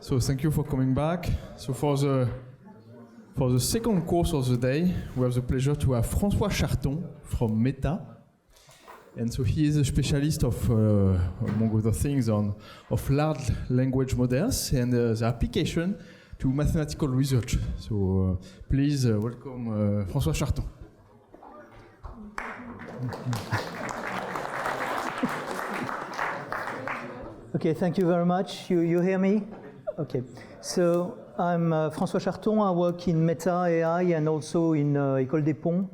So thank you for coming back. So for the second course of the day, we have the pleasure to have Francois Charton from Meta. And so he is a specialist of, among other things, of large language models and the application to mathematical research. So please welcome Francois Charton. Okay, thank you very much. You hear me? Okay. So I'm Francois Charton. I work in Meta AI and also in École des Ponts.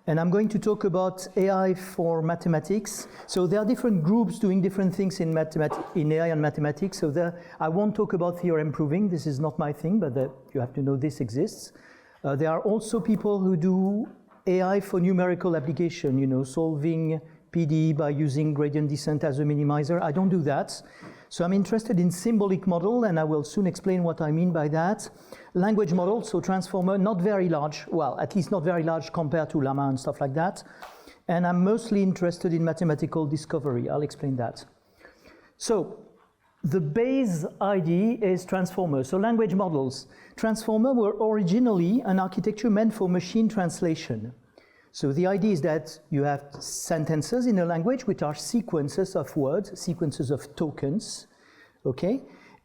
And I'm going to talk about AI for mathematics. So there are different groups doing different things in AI and mathematics. So I won't talk about theorem proving. This is not my thing, but you have to know this exists. There are also people who do AI for numerical application, you know, solving PD by using gradient descent as a minimizer. I don't do that. So I'm interested in symbolic model, and I will soon explain what I mean by that. Language model, so transformer, not very large, well, at least not very large compared to Llama and stuff like that. And I'm mostly interested in mathematical discovery. I'll explain that. So the base idea is transformers. So language models. Transformers were originally an architecture meant for machine translation. So the idea is that you have sentences in a language which are sequences of words, sequences of tokens, okay?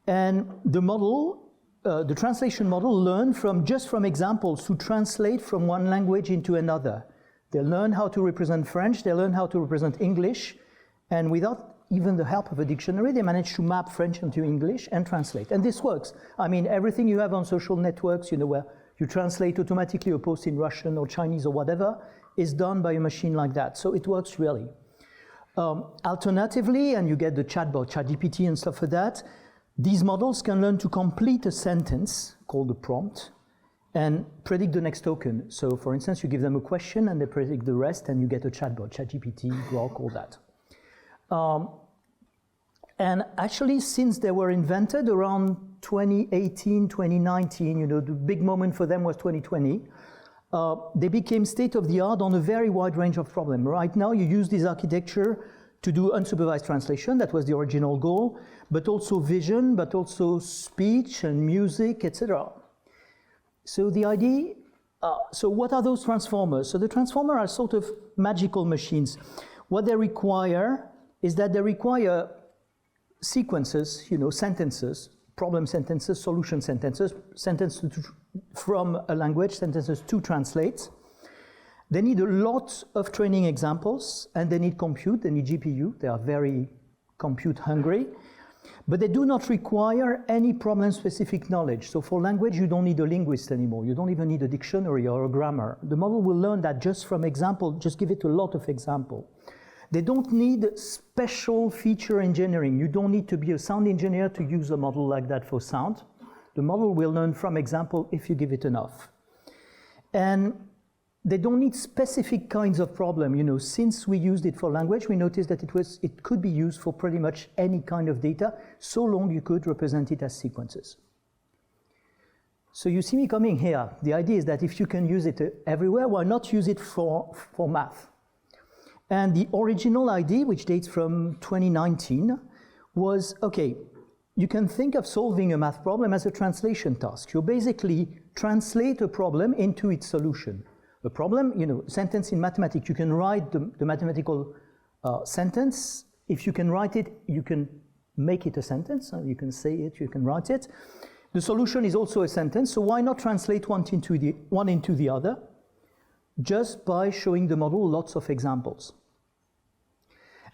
And the model, the translation model learn just from examples to translate from one language into another. They learn how to represent French, they learn how to represent English, and without even the help of a dictionary, they manage to map French into English and translate. And this works. I mean, everything you have on social networks, you know, where you translate automatically a post in Russian or Chinese or whatever, is done by a machine like that. So it works really. Alternatively, and you get the chatbot, ChatGPT and stuff like that, these models can learn to complete a sentence called a prompt and predict the next token. So for instance, you give them a question and they predict the rest and you get a chatbot, ChatGPT, Grok, all that. And actually, since they were invented around 2018, 2019, you know, the big moment for them was 2020, they became state-of-the-art on a very wide range of problems. Right now, you use this architecture to do unsupervised translation, that was the original goal, but also vision, but also speech and music, etc. So the idea, so what are those transformers? So the transformers are sort of magical machines. What they require is that they require sequences, you know, sentences, problem sentences, solution sentences, sentences from a language, sentences to translate. They need a lot of training examples, and they need compute, they need GPU, they are very compute hungry, but they do not require any problem-specific knowledge. So for language, you don't need a linguist anymore, you don't even need a dictionary or a grammar. The model will learn that just from example, just give it a lot of example. They don't need special feature engineering. You don't need to be a sound engineer to use a model like that for sound. The model will learn from example if you give it enough. And they don't need specific kinds of problem. You know, since we used it for language, we noticed that it could be used for pretty much any kind of data, so long you could represent it as sequences. So you see me coming here. The idea is that if you can use it everywhere, why not use it for math? And the original idea, which dates from 2019, was, okay, you can think of solving a math problem as a translation task. You basically translate a problem into its solution. A problem, you know, sentence in mathematics, you can write the mathematical sentence. If you can write it, you can make it a sentence. You can say it, you can write it. The solution is also a sentence, so why not translate one into the other? Just by showing the model lots of examples.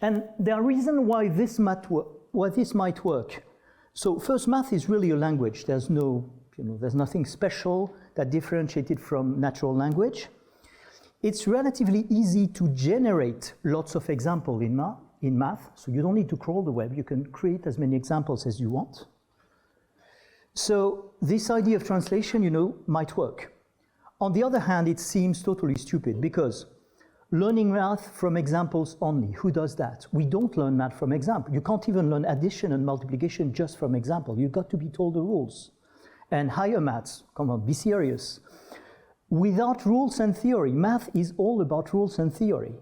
And there are reasons why this might work. So first, math is really a language. There's nothing special that differentiates it from natural language. It's relatively easy to generate lots of examples in math, so you don't need to crawl the web. You can create as many examples as you want. So this idea of translation, you know, might work. On the other hand, it seems totally stupid because learning math from examples only, who does that? We don't learn math from examples. You can't even learn addition and multiplication just from example. You've got to be told the rules. And higher maths, come on, be serious. Without rules and theory, math is all about rules and theory.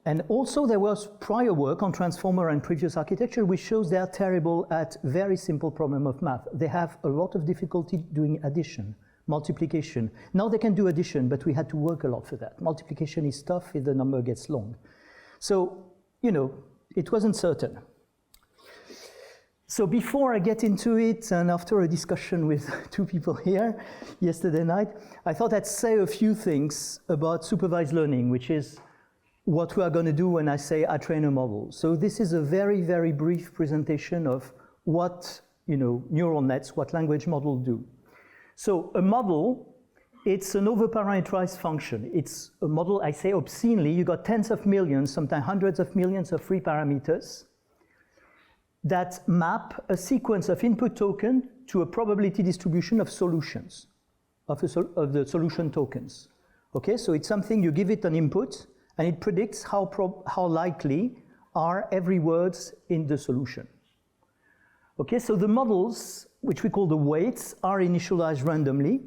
And also there was prior work on transformer and previous architecture which shows they are terrible at very simple problem of math. They have a lot of difficulty doing addition, multiplication. Now they can do addition, but we had to work a lot for that. Multiplication is tough if the number gets long. So, you know, it wasn't certain. So before I get into it, and after a discussion with two people here yesterday night, I thought I'd say a few things about supervised learning, which is what we are going to do when I say I train a model. So this is a very, very brief presentation of what, you know, neural nets, what language models do. So a model, it's an overparameterized function. It's a model, I say obscenely, you got tens of millions, sometimes hundreds of millions of free parameters that map a sequence of input token to a probability distribution of solutions, of the solution tokens. Okay, so it's something you give it an input, and it predicts how likely are every words in the solution. Okay, so the models, which we call the weights, are initialized randomly.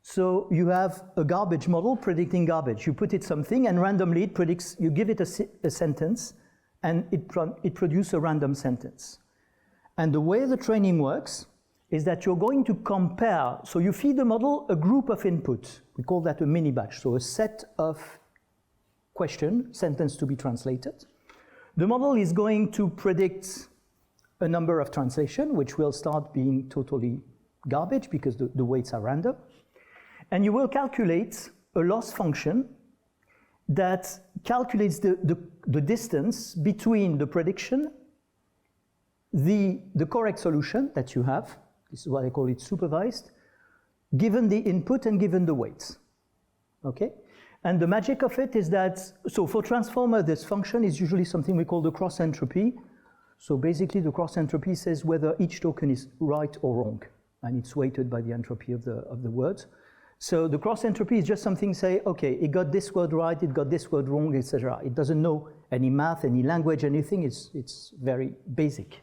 So you have a garbage model predicting garbage. You put it something, and randomly it predicts, you give it a sentence, and it produces a random sentence. And the way the training works is that you're going to compare, so you feed the model a group of inputs. We call that a mini batch, so a set of question, sentence to be translated. The model is going to predict a number of translation, which will start being totally garbage because the weights are random. And you will calculate a loss function that calculates the distance between the prediction, the correct solution that you have, this is what I call it supervised, given the input and given the weights, okay? And the magic of it is that, so for transformer, this function is usually something we call the cross entropy. So basically the cross entropy says whether each token is right or wrong, and it's weighted by the entropy of the words. So the cross entropy is just something say, okay, it got this word right, it got this word wrong, etc. It doesn't know any math, any language, anything, it's very basic.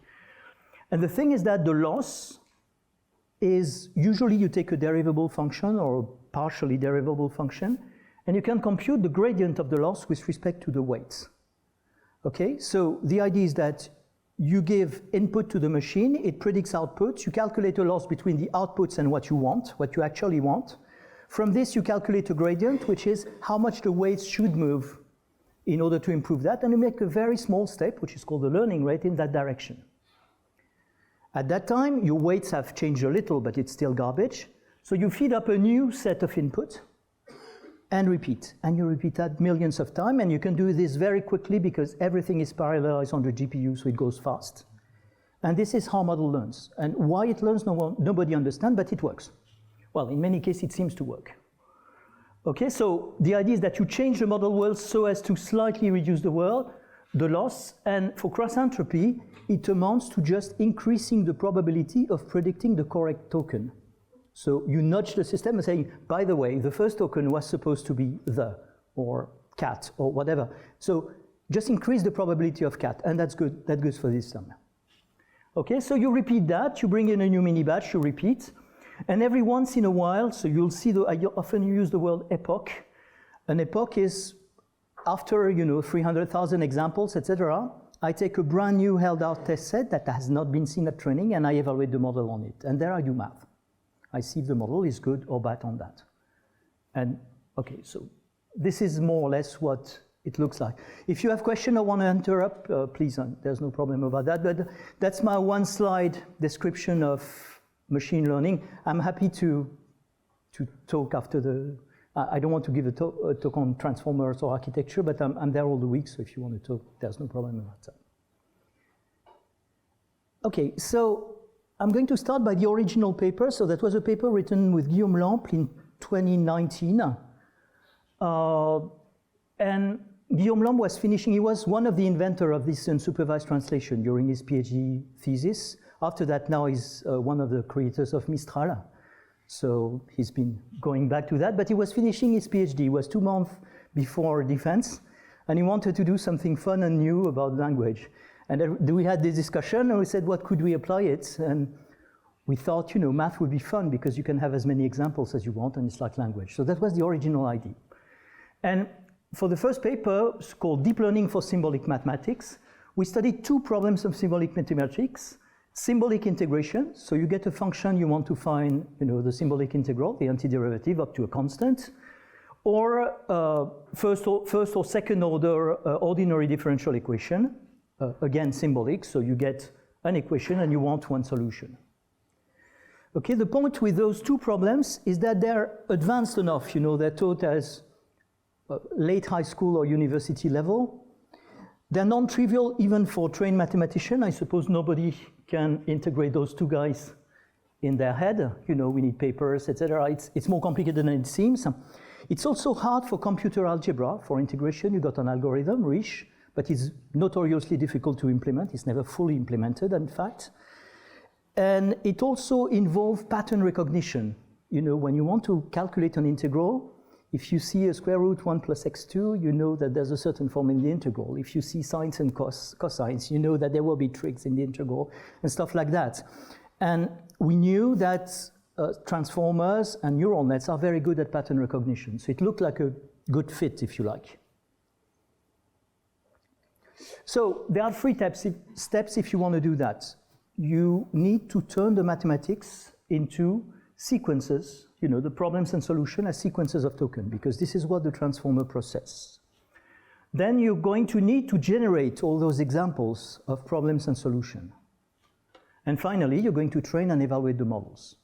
And the thing is that the loss is usually you take a derivable function or a partially derivable function, and you can compute the gradient of the loss with respect to the weights. Okay, so the idea is that you give input to the machine, it predicts outputs, you calculate a loss between the outputs and what you want, what you actually want. From this, you calculate a gradient, which is how much the weights should move in order to improve that, and you make a very small step, which is called the learning rate, in that direction. At that time, your weights have changed a little, but it's still garbage. So you feed up a new set of input and repeat. And you repeat that millions of times, and you can do this very quickly because everything is parallelized on the GPU, so it goes fast. And this is how model learns. And why it learns, nobody understands, but it works. Well, in many cases, it seems to work. Okay, so the idea is that you change the model world so as to slightly reduce the loss, and for cross entropy, it amounts to just increasing the probability of predicting the correct token. So you nudge the system and saying, by the way, the first token was supposed to be the, or cat, or whatever. So just increase the probability of cat, and that's good. That goes for this sum. Okay, so you repeat that, you bring in a new mini batch, you repeat, and every once in a while, so you'll see, I often use the word epoch. An epoch is after, 300,000 examples, etc., I take a brand new held out test set that has not been seen at training, and I evaluate the model on it. And there I do math. I see if the model is good or bad on that. And okay, so this is more or less what it looks like. If you have questions or want to interrupt, please, there's no problem about that. But that's my one slide description of machine learning. I'm happy to talk after the, I don't want to give a talk on transformers or architecture, but I'm there all the week, so if you want to talk, there's no problem about that. Okay, so I'm going to start by the original paper. So that was a paper written with Guillaume in 2019. And Guillaume was finishing, he was one of the inventors of this unsupervised translation during his PhD thesis. After that, now he's one of the creators of Mistral. So he's been going back to that, but he was finishing his PhD. It was 2 months before defense, and he wanted to do something fun and new about language. And we had this discussion, and we said, what could we apply it? And we thought, math would be fun because you can have as many examples as you want, and it's like language. So that was the original idea. And for the first paper, it's called Deep Learning for Symbolic Mathematics, we studied two problems of symbolic mathematics. Symbolic integration, so you get a function, you want to find the symbolic integral, the antiderivative up to a constant, or first or second order ordinary differential equation, again symbolic, so you get an equation and you want one solution. Okay, the point with those two problems is that they're advanced enough, they're taught as late high school or university level. They're non-trivial even for trained mathematician. I suppose nobody can integrate those two guys in their head. We need papers, etc. It's more complicated than it seems. It's also hard for computer algebra. For integration, you got an algorithm, RISH, but it's notoriously difficult to implement. It's never fully implemented, in fact. And it also involves pattern recognition. When you want to calculate an integral, if you see a square root 1 plus x2, you know that there's a certain form in the integral. If you see sines and cosines, you know that there will be tricks in the integral and stuff like that. And we knew that transformers and neural nets are very good at pattern recognition. So it looked like a good fit, if you like. So there are three steps if you want to do that. You need to turn the mathematics into sequences, the problems and solution as sequences of tokens, because this is what the transformer process. Then you're going to need to generate all those examples of problems and solution. And finally, you're going to train and evaluate the models.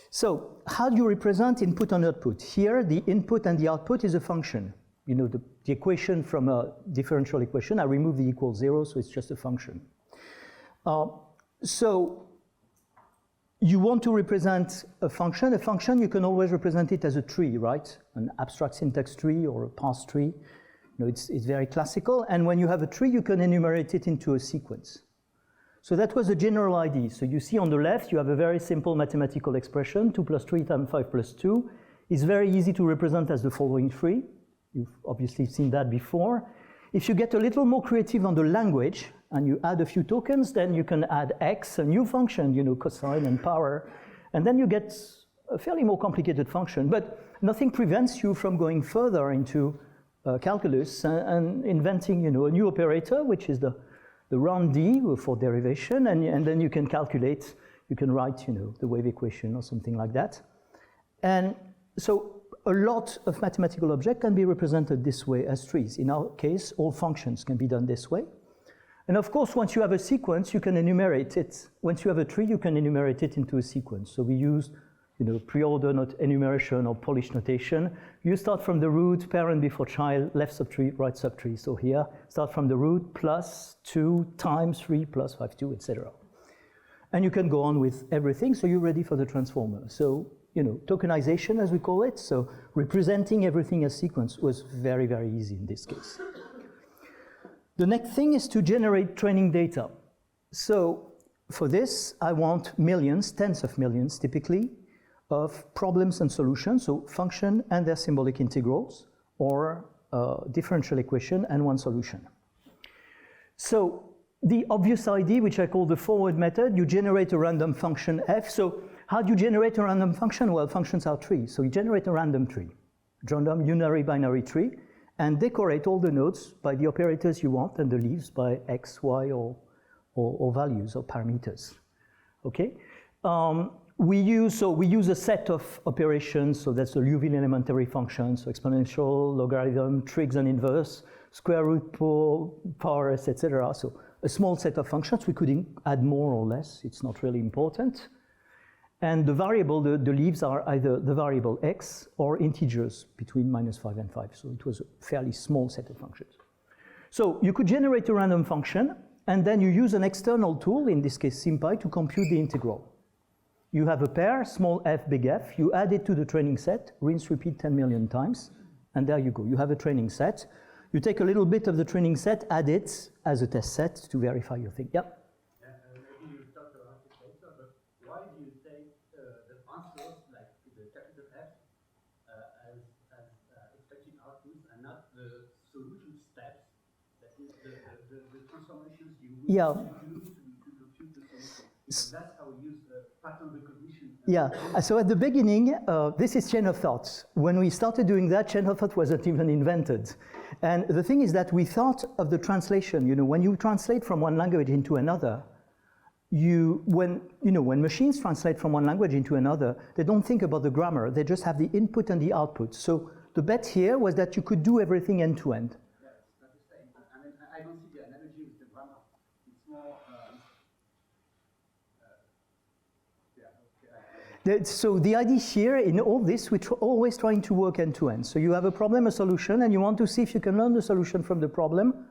So how do you represent input and output? Here, the input and the output is a function. The equation from a differential equation, I remove the equals 0, so it's just a function. So you want to represent a function. A function, you can always represent it as a tree, right? An abstract syntax tree or a parse tree. It's very classical. And when you have a tree, you can enumerate it into a sequence. So that was a general idea. So you see on the left, you have a very simple mathematical expression, 2 plus 3 times 5 plus 2. It's very easy to represent as the following tree. You've obviously seen that before. If you get a little more creative on the language, and you add a few tokens, then you can add x, a new function, cosine and power, and then you get a fairly more complicated function. But nothing prevents you from going further into calculus and inventing, a new operator, which is the round D for derivation, and then you can calculate, you can write, the wave equation or something like that. And so a lot of mathematical objects can be represented this way as trees. In our case, all functions can be done this way. And of course, once you have a sequence, you can enumerate it. Once you have a tree, you can enumerate it into a sequence. So we use, pre-order enumeration or Polish notation. You start from the root, parent before child, left subtree, right subtree. So here, start from the root plus 2 times 3 plus 5, 2, etc. And you can go on with everything, so you're ready for the transformer. So, tokenization, as we call it, so representing everything as sequence was very, very easy in this case. The next thing is to generate training data. So for this, I want millions, tens of millions typically, of problems and solutions, so function and their symbolic integrals, or differential equation and one solution. So the obvious idea, which I call the forward method, you generate a random function f. So how do you generate a random function? Well, functions are trees. So you generate a random tree, random unary binary tree, and decorate all the nodes by the operators you want and the leaves by x, y, or values or parameters. Okay? We use a set of operations, so that's the Liouville elementary functions, so exponential, logarithm, trig and inverse, square root, powers, etc. So a small set of functions. We could add more or less. It's not really important. And the variable, the leaves are either the variable x or integers between -5 and 5. So it was a fairly small set of functions. So you could generate a random function, and then you use an external tool, in this case SymPy, to compute the integral. You have a pair, small f, big F. You add it to the training set, rinse, repeat 10 million times, and there you go. You have a training set. You take a little bit of the training set, add it as a test set to verify your thing. Yep. Maybe you talked about it later, but why do you take the answers, like the capital F, as expected outputs and not the solution steps? That is the transformations you use to compute the solution. Because that's how we use pattern recognition. Yeah, so at the beginning, this is chain of thought. When we started doing that, chain of thought wasn't even invented. And the thing is that we thought of the translation. You know, when you translate from one language into another, when machines translate from one language into another, they don't think about the grammar. They just have the input and the output. So the bet here was that you could do everything end to end. Yeah, it's not the same. I mean, I don't see the analogy with the grammar. It's more. So the idea here in all this, we're always trying to work end to end. So you have a problem, a solution, and you want to see if you can learn the solution from the problem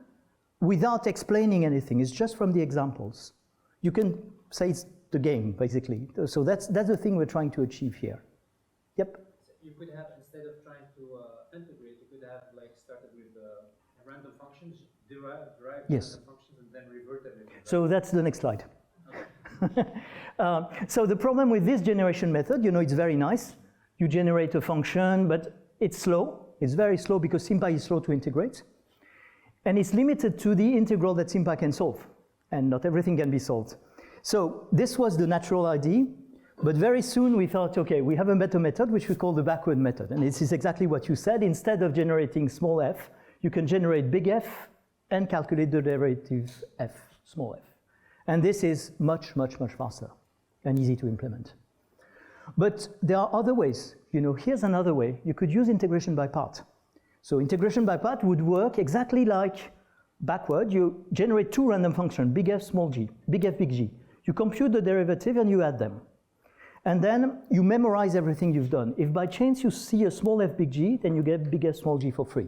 without explaining anything. It's just from the examples. You can say it's the game, basically. So that's the thing we're trying to achieve here. Yep. So you could have, instead of trying to integrate, you could have like started with random functions, derived yes. random functions, and then revert everything. Right? So that's the next slide. Okay. So the problem with this generation method, you know, it's very nice. You generate a function, but it's slow. It's very slow because SymPy is slow to integrate. And it's limited to the integral that SymPy can solve. And not everything can be solved. So this was the natural idea. But very soon we thought, okay, we have a better method, which we call the backward method. And this is exactly what you said. Instead of generating small f, you can generate big F and calculate the derivative f, small f. And this is much, much, much faster and easy to implement. But there are other ways. You know, here's another way. You could use integration by part. So integration by part would work exactly like backward. You generate two random functions, big F, small g, big F, big G. You compute the derivative and you add them. And then you memorize everything you've done. If by chance you see a small f, big G, then you get big F, small g for free.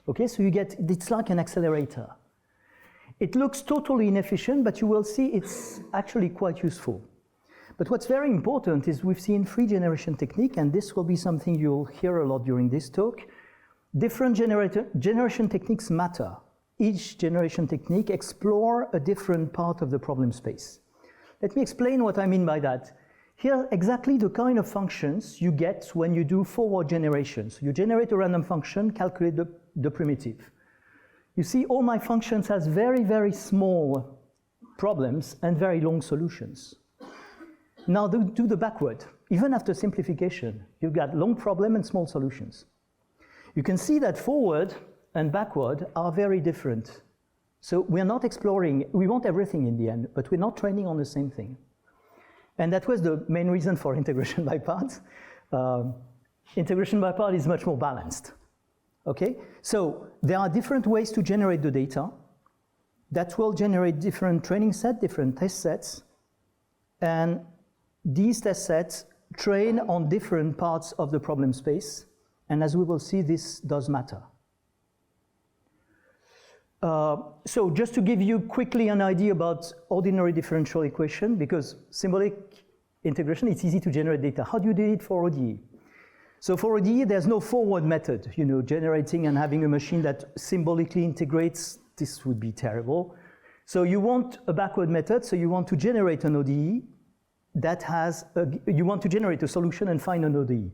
Okay, so you get, it's like an accelerator. It looks totally inefficient, but you will see it's actually quite useful. But what's very important is we've seen free generation technique, and this will be something you'll hear a lot during this talk. Different generation techniques matter. Each generation technique explore a different part of the problem space. Let me explain what I mean by that. Here are exactly the kind of functions you get when you do forward generation. So you generate a random function, calculate the primitive. You see, all my functions has very, very small problems and very long solutions. Now do the backward. Even after simplification, you've got long problem and small solutions. You can see that forward and backward are very different. So we're not exploring, we want everything in the end, but we're not training on the same thing. And that was the main reason for integration by parts. Integration by part is much more balanced. Okay, so there are different ways to generate the data that will generate different training sets, different test sets, and these test sets train on different parts of the problem space, and as we will see, this does matter. So just to give you quickly an idea about ordinary differential equation, because symbolic integration, it's easy to generate data. How do you do it for ODE? So for ODE, there's no forward method, you know, generating and having a machine that symbolically integrates. This would be terrible. So you want a backward method, so you want to generate an ODE that has, you want to generate a solution and find an ODE.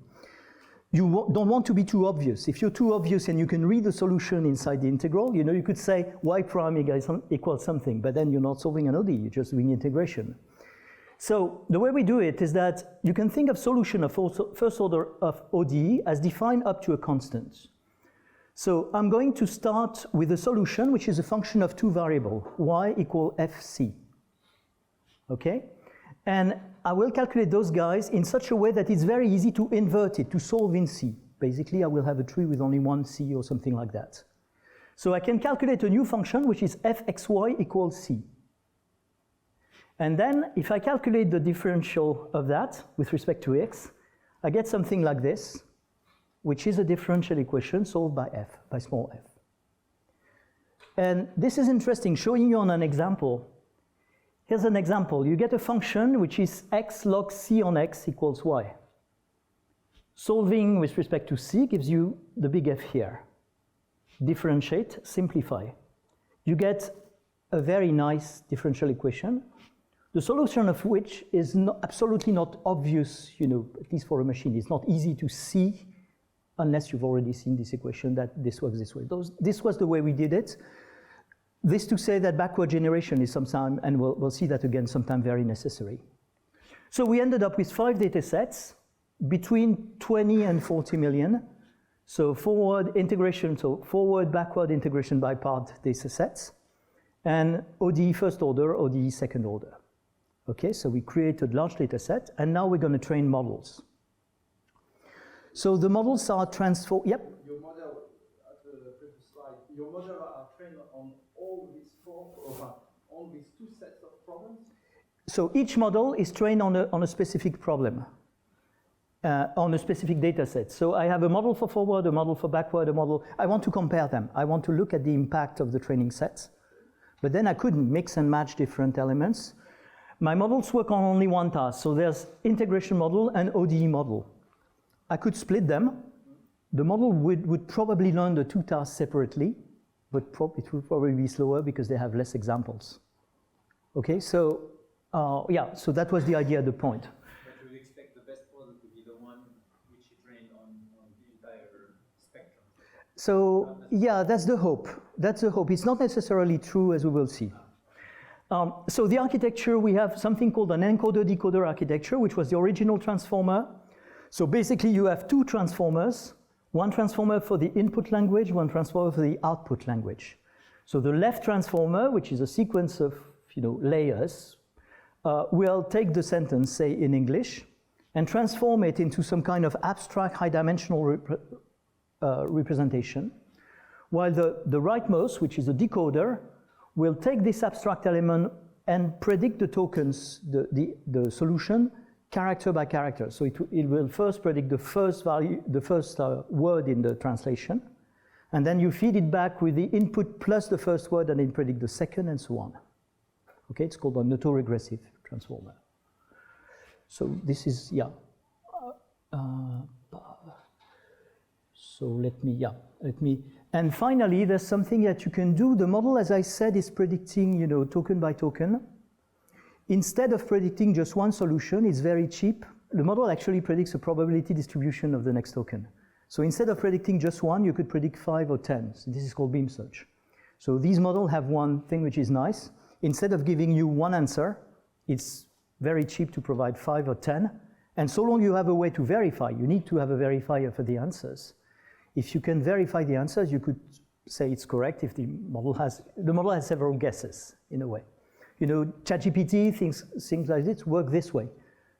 You don't want to be too obvious. If you're too obvious and you can read the solution inside the integral, you know, you could say y prime equals something, but then you're not solving an ODE, you're just doing integration. So the way we do it is that you can think of solution of first order of ODE as defined up to a constant. So I'm going to start with a solution which is a function of two variables, y equal fc. Okay? And I will calculate those guys in such a way that it's very easy to invert it, to solve in C. Basically, I will have a tree with only one C or something like that. So I can calculate a new function which is fxy equals C. And then if I calculate the differential of that with respect to x, I get something like this, which is a differential equation solved by f, by small f. And this is interesting, showing you on an example. Here's an example. You get a function which is x log c on x equals y. Solving with respect to c gives you the big F here. Differentiate, simplify. You get a very nice differential equation, the solution of which is absolutely not obvious, you know, at least for a machine. It's not easy to see unless you've already seen this equation that this works this way. This was the way we did it. This to say that backward generation is sometime, and we'll see that again, sometime very necessary. So we ended up with 5 data sets between 20 and 40 million. So forward integration, so forward, backward integration by part data sets, and ODE first order, ODE second order. Okay, so we created large data set, and now we're going to train models. So the models are transformed. Yep. Your model at the previous slide. Your model are trained on all these all these 2 sets of problems. So each model is trained on a specific problem, on a specific data set. So I have a model for forward, a model for backward, a model. I want to compare them. I want to look at the impact of the training sets. But then I couldn't mix and match different elements. My models work on only one task. So there's integration model and ODE model. I could split them. The model would probably learn the 2 tasks separately, but it would probably be slower because they have less examples. Okay, so yeah, so that was the idea at the point. But you would expect the best model to be the one which you train on the entire spectrum. So yeah, that's the hope. That's the hope. It's not necessarily true, as we will see. So the architecture, we have something called an encoder-decoder architecture, which was the original transformer. So basically you have 2 transformers, one transformer for the input language, one transformer for the output language. So the left transformer, which is a sequence of layers, will take the sentence, say in English, and transform it into some kind of abstract high-dimensional representation, while the rightmost, which is a decoder, will take this abstract element and predict the tokens, the solution, character by character. So it will first predict the first value, the first word in the translation, and then you feed it back with the input plus the first word, and then predict the second, and so on. Okay, it's called an autoregressive transformer. So this is, yeah. So let me, and finally, there's something that you can do. The model, as I said, is predicting, token by token. Instead of predicting just one solution, it's very cheap. The model actually predicts a probability distribution of the next token. So instead of predicting just one, you could predict 5 or 10. So this is called beam search. So these models have one thing which is nice. Instead of giving you one answer, it's very cheap to provide 5 or 10. And so long you have a way to verify, you need to have a verifier for the answers. If you can verify the answers, you could say it's correct if the model has several guesses in a way. ChatGPT, things like this work this way.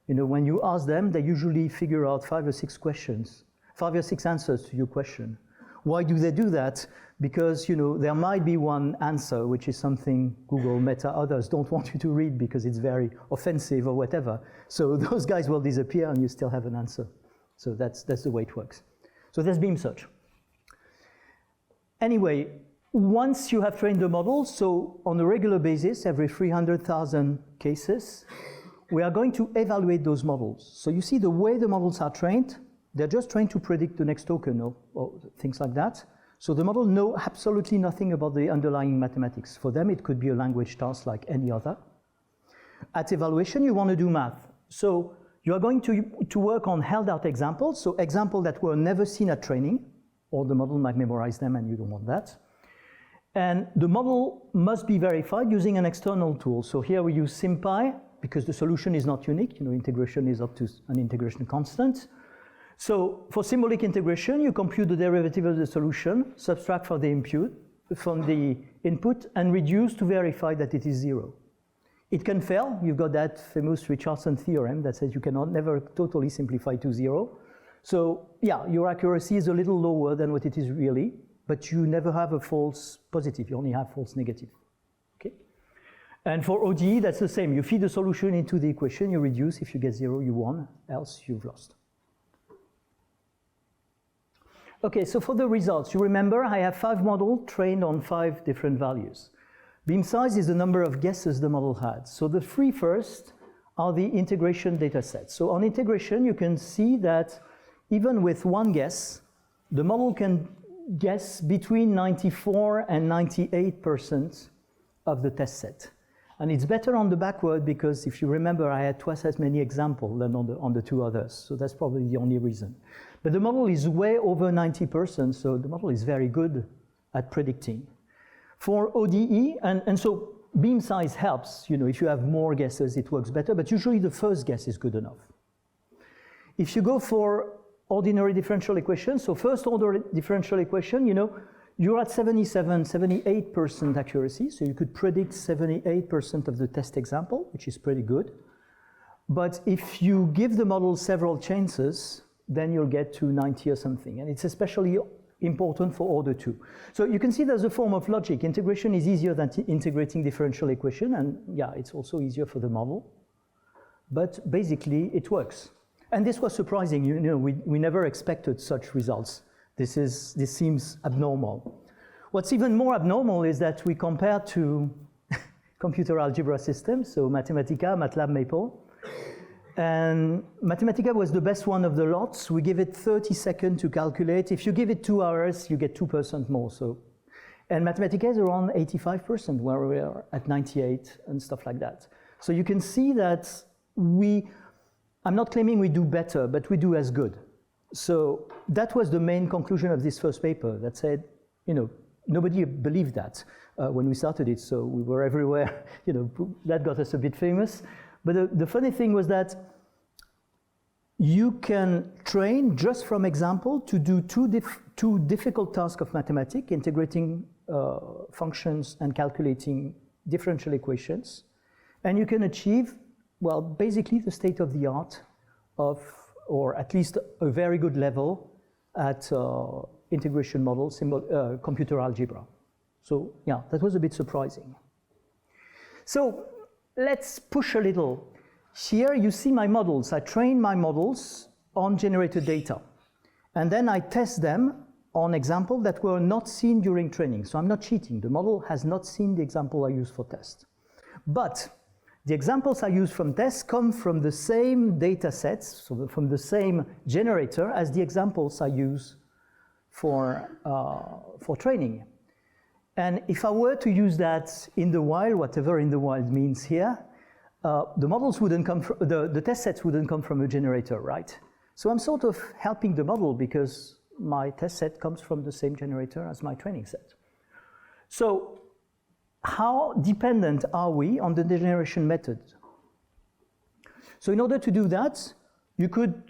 When you ask them, they usually figure out 5 or 6 answers to your question. Why do they do that? Because there might be one answer which is something Google, Meta, others don't want you to read because it's very offensive or whatever. So those guys will disappear and you still have an answer. So that's the way it works. So there's beam search. Anyway, once you have trained the model, so on a regular basis, every 300,000 cases, we are going to evaluate those models. So you see the way the models are trained, they're just trying to predict the next token or things like that. So the model knows absolutely nothing about the underlying mathematics. For them, it could be a language task like any other. At evaluation, you want to do math. So you are going to work on held out examples, so examples that were never seen at training, or the model might memorize them and you don't want that. And the model must be verified using an external tool. So here we use SymPy, because the solution is not unique. Integration is up to an integration constant. So for symbolic integration, you compute the derivative of the solution, subtract from the input, and reduce to verify that it is 0. It can fail. You've got that famous Richardson theorem that says you cannot never totally simplify to 0. So yeah, your accuracy is a little lower than what it is really, but you never have a false positive. You only have false negative. Okay. And for ODE, that's the same. You feed the solution into the equation, you reduce. If you get 0, you won. Else, you've lost. Okay, so for the results, you remember I have 5 models trained on 5 different values. Beam size is the number of guesses the model had. So the 3 first are the integration data sets. So on integration, you can see that even with one guess, the model can guess between 94 and 98% of the test set. And it's better on the backward because if you remember, I had twice as many examples than on the 2 others. So that's probably the only reason. But the model is way over 90%, so the model is very good at predicting. For ODE, and so beam size helps. If you have more guesses, it works better, but usually the first guess is good enough. If you go for ordinary differential equations, so first order differential equation, you're at 77, 78% accuracy, so you could predict 78% of the test example, which is pretty good. But if you give the model several chances, then you'll get to 90 or something, and it's especially important for order 2. So you can see there's a form of logic. Integration is easier than integrating differential equation, and yeah, it's also easier for the model. But basically, it works. And this was surprising. We never expected such results. This seems abnormal. What's even more abnormal is that we compare to computer algebra systems, so Mathematica, MATLAB, Maple. And Mathematica was the best one of the lots. We give it 30 seconds to calculate. If you give it 2 hours, you get 2% more. And Mathematica is around 85%, where we are at 98 and stuff like that. So you can see that I'm not claiming we do better, but we do as good. So that was the main conclusion of this first paper that said, nobody believed that when we started it, so we were everywhere. That got us a bit famous. But the funny thing was that you can train just from example to do two difficult tasks of mathematics, integrating functions and calculating differential equations. And you can achieve, well, basically the state of the art of, or at least a very good level at integration model, computer algebra. So yeah, that was a bit surprising. So let's push a little. Here you see my models. I train my models on generated data. And then I test them on examples that were not seen during training. So I'm not cheating. The model has not seen the example I used for test. But the examples I use from tests come from the same data sets, so from the same generator as the examples I use for training. And if I were to use that in the wild, whatever in the wild means here, the models wouldn't come from, the test sets wouldn't come from a generator, right? So I'm sort of helping the model because my test set comes from the same generator as my training set. So how dependent are we on the generation method? So in order to do that, you could,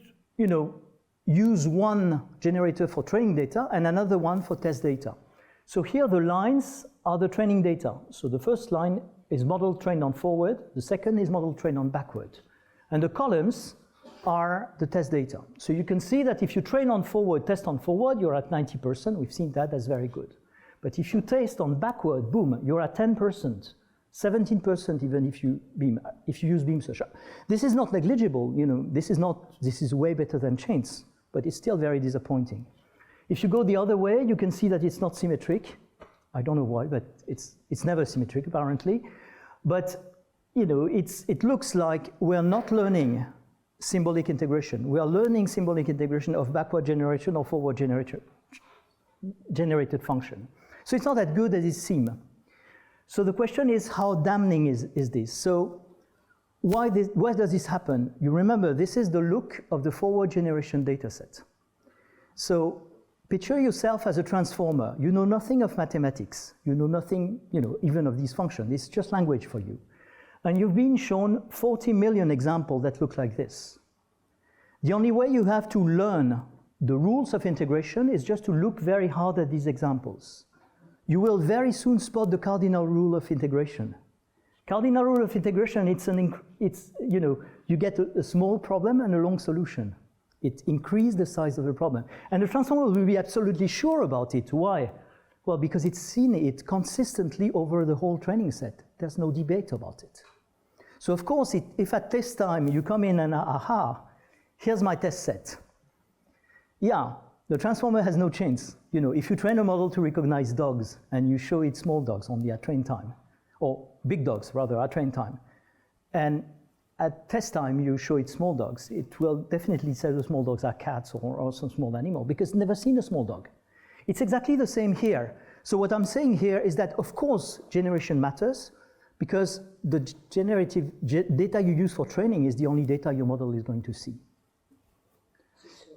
use one generator for training data and another one for test data. So here the lines are the training data. So the first line is model trained on forward, the second is model trained on backward. And the columns are the test data. So you can see that if you train on forward, test on forward, you're at 90%. We've seen that, that's very good. But if you test on backward, boom, you're at 10%, 17% even if you use beam search. This is not negligible, this is way better than chains, but it's still very disappointing. If you go the other way, you can see that it's not symmetric. I don't know why, but it's never symmetric apparently. But it looks like we're not learning symbolic integration. We are learning symbolic integration of backward generation or forward generated function. So it's not as good as it seems. So the question is, how damning is this? So why does this happen? You remember, this is the look of the forward generation data set. So picture yourself as a transformer. You know nothing of mathematics. You know nothing, even of these functions. It's just language for you. And you've been shown 40 million examples that look like this. The only way you have to learn the rules of integration is just to look very hard at these examples. You will very soon spot the cardinal rule of integration. Cardinal rule of integration, you get a small problem and a long solution. It increases the size of the problem. And the transformer will be absolutely sure about it. Why? Well, because it's seen it consistently over the whole training set. There's no debate about it. So of course, if at test time you come in and aha, here's my test set. Yeah, the transformer has no chance. If you train a model to recognize dogs and you show it small dogs only at train time, or big dogs rather at train time, and at test time you show it small dogs, it will definitely say the small dogs are cats or some small animal because it's never seen a small dog. It's exactly the same here. So what I'm saying here is that of course generation matters because the generative data you use for training is the only data your model is going to see. So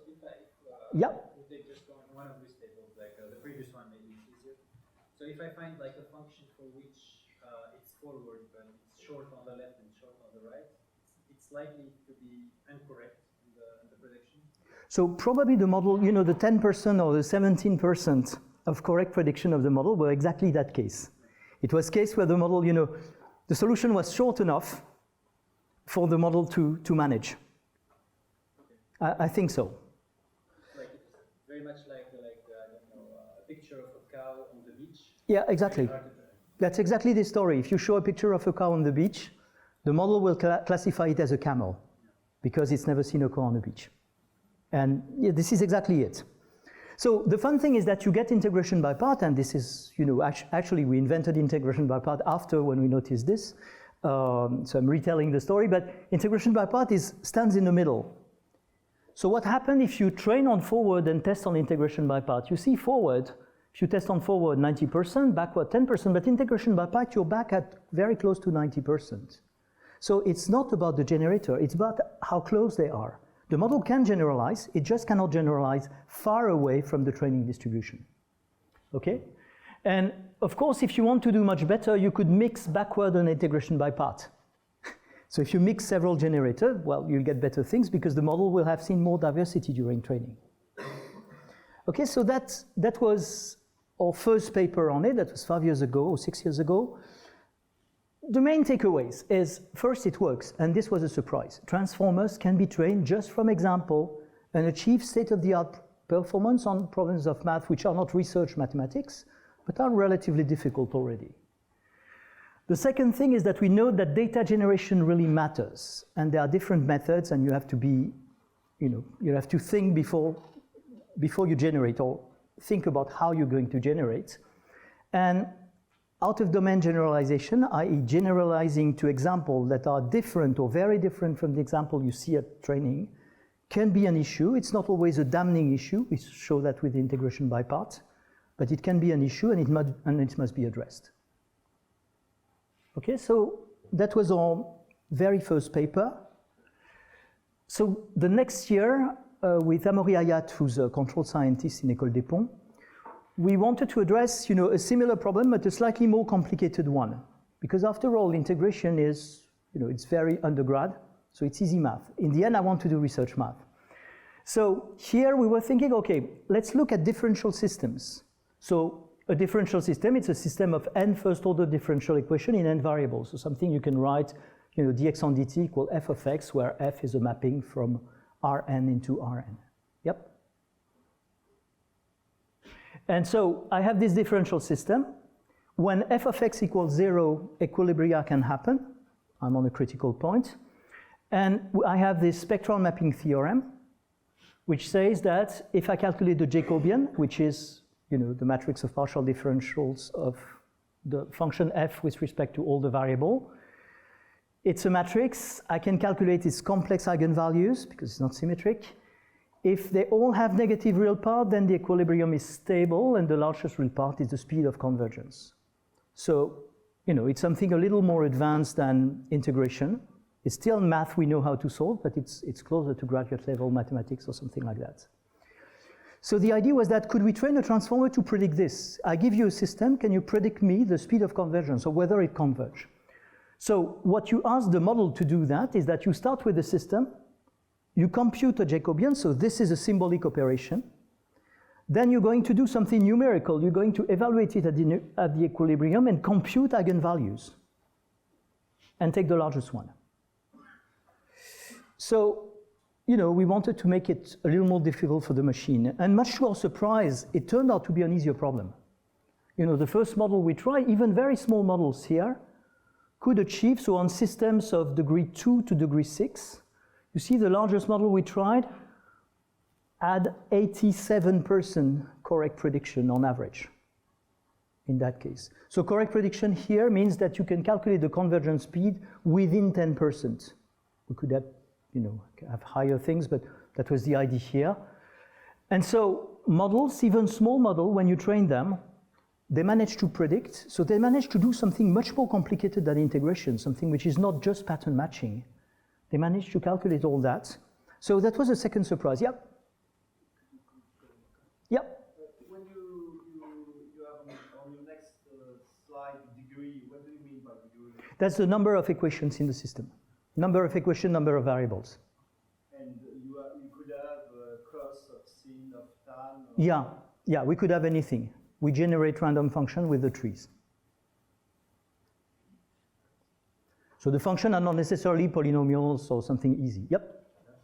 Yeah. If they just go on one of these tables, like the previous one maybe it's easier. So if I find like a function for which it's forward, but it's short on the left and short on the right, it's likely to be incorrect in the prediction. So probably the model, you know, the 10% or the 17% of correct prediction of the model were exactly that case. It was a case where the model, you know, the solution was short enough for the model to manage. Okay. I think so. Like it's very much like I don't know, a picture of a cow on the beach. Yeah, exactly. That's exactly the story. If you show a picture of a cow on the beach, the model will classify it as a camel because it's never seen a cow on the beach. And yeah, this is exactly it. So the fun thing is that you get integration by part, and this is, you know, actually we invented integration by part after when we noticed this. So I'm retelling the story, but integration by part stands in the middle. So what happens if you train on forward and test on integration by part? You see forward, if you test on forward 90%, backward 10%, but integration by part you're back at very close to 90%. So it's not about the generator, it's about how close they are. The model can generalize, it just cannot generalize far away from the training distribution. Okay? And of course, if you want to do much better, you could mix backward and integration by part. So if you mix several generators, well, you'll get better things because the model will have seen more diversity during training. Okay, so that was our first paper on it. That was 5 years ago or 6 years ago. The main takeaways is, first, it works, and this was a surprise. Transformers can be trained just from example and achieve state-of-the-art performance on problems of math which are not research mathematics, but are relatively difficult already. The second thing is that we know that data generation really matters, and there are different methods, and you have to be, you know, you have to think before you generate, or think about how you're going to generate. And out-of-domain generalization, i.e. generalizing to examples that are different or very different from the example you see at training, can be an issue. It's not always a damning issue. We show that with integration by part, but it can be an issue and it must be addressed. Okay, so that was our very first paper. So the next year, with Amaury Hayat, who's a control scientist in École des Ponts, we wanted to address, you know, a similar problem, but a slightly more complicated one. Because after all, integration is, you know, it's very undergrad, so it's easy math. In the end, I want to do research math. So here we were thinking, okay, let's look at differential systems. So a differential system, it's a system of n first-order differential equation in n variables. So something you can write, you know, dx on dt equal f of x, where f is a mapping from Rn into Rn. Yep. And so I have this differential system. When f of x equals 0, equilibria can happen. I'm on a critical point. And I have this spectral mapping theorem, which says that if I calculate the Jacobian, which is, you know, the matrix of partial differentials of the function f with respect to all the variable, it's a matrix. I can calculate its complex eigenvalues because it's not symmetric. If they all have negative real part, then the equilibrium is stable, and the largest real part is the speed of convergence. So, you know, it's something a little more advanced than integration. It's still math we know how to solve, but it's closer to graduate level mathematics or something like that. So the idea was that could we train a transformer to predict this? I give you a system, can you predict me the speed of convergence, or whether it converges? So what you ask the model to do that is that you start with the system, you compute a Jacobian, so this is a symbolic operation. Then you're going to do something numerical. You're going to evaluate it at the equilibrium and compute eigenvalues and take the largest one. So, you know, we wanted to make it a little more difficult for the machine. And much to our surprise, it turned out to be an easier problem. You know, the first model we tried, even very small models here, could achieve, so on systems of degree 2 to degree 6, you see the largest model we tried had 87% correct prediction on average in that case. So correct prediction here means that you can calculate the convergence speed within 10%. We could have, you know, have higher things, but that was the idea here. And so models, even small model, when you train them, they manage to predict. So they manage to do something much more complicated than integration, something which is not just pattern matching. They managed to calculate all that. So that was a second surprise. Yep. Yep. When you have on your next slide degree, what do you mean That's the number of equations in the system. Number of equations, number of variables. And you could have a cos of sin of tan? Yeah, we could have anything. We generate random function with the trees. So the functions are not necessarily polynomials or something easy. Yep. That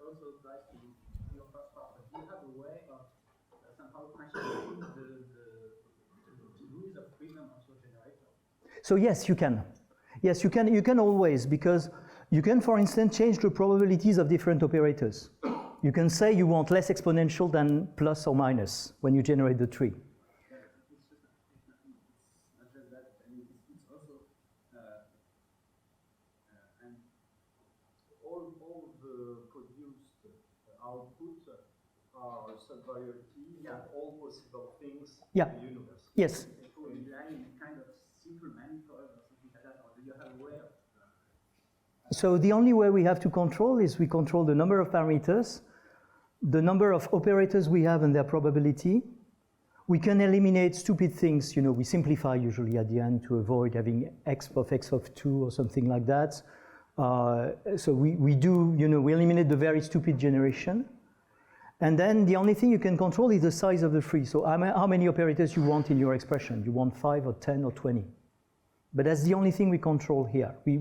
also applies to your first part. But do you have a way of somehow quantifying the rules of freedom of your generator? So yes, you can. Yes, you can. You can always, because you can, for instance, change the probabilities of different operators. You can say you want less exponential than plus or minus when you generate the tree. All the produced output are subvariety of all possible things in the universe. Yes. Kind of simple manifold or something like that, or do you have a way of? So the only way we have to control is we control the number of parameters, the number of operators we have and their probability. We can eliminate stupid things, we simplify usually at the end to avoid having x of 2 or something like that. So we eliminate the very stupid generation. And then the only thing you can control is the size of the tree. So how many operators you want in your expression. You want 5 or 10 or 20. But that's the only thing we control here. We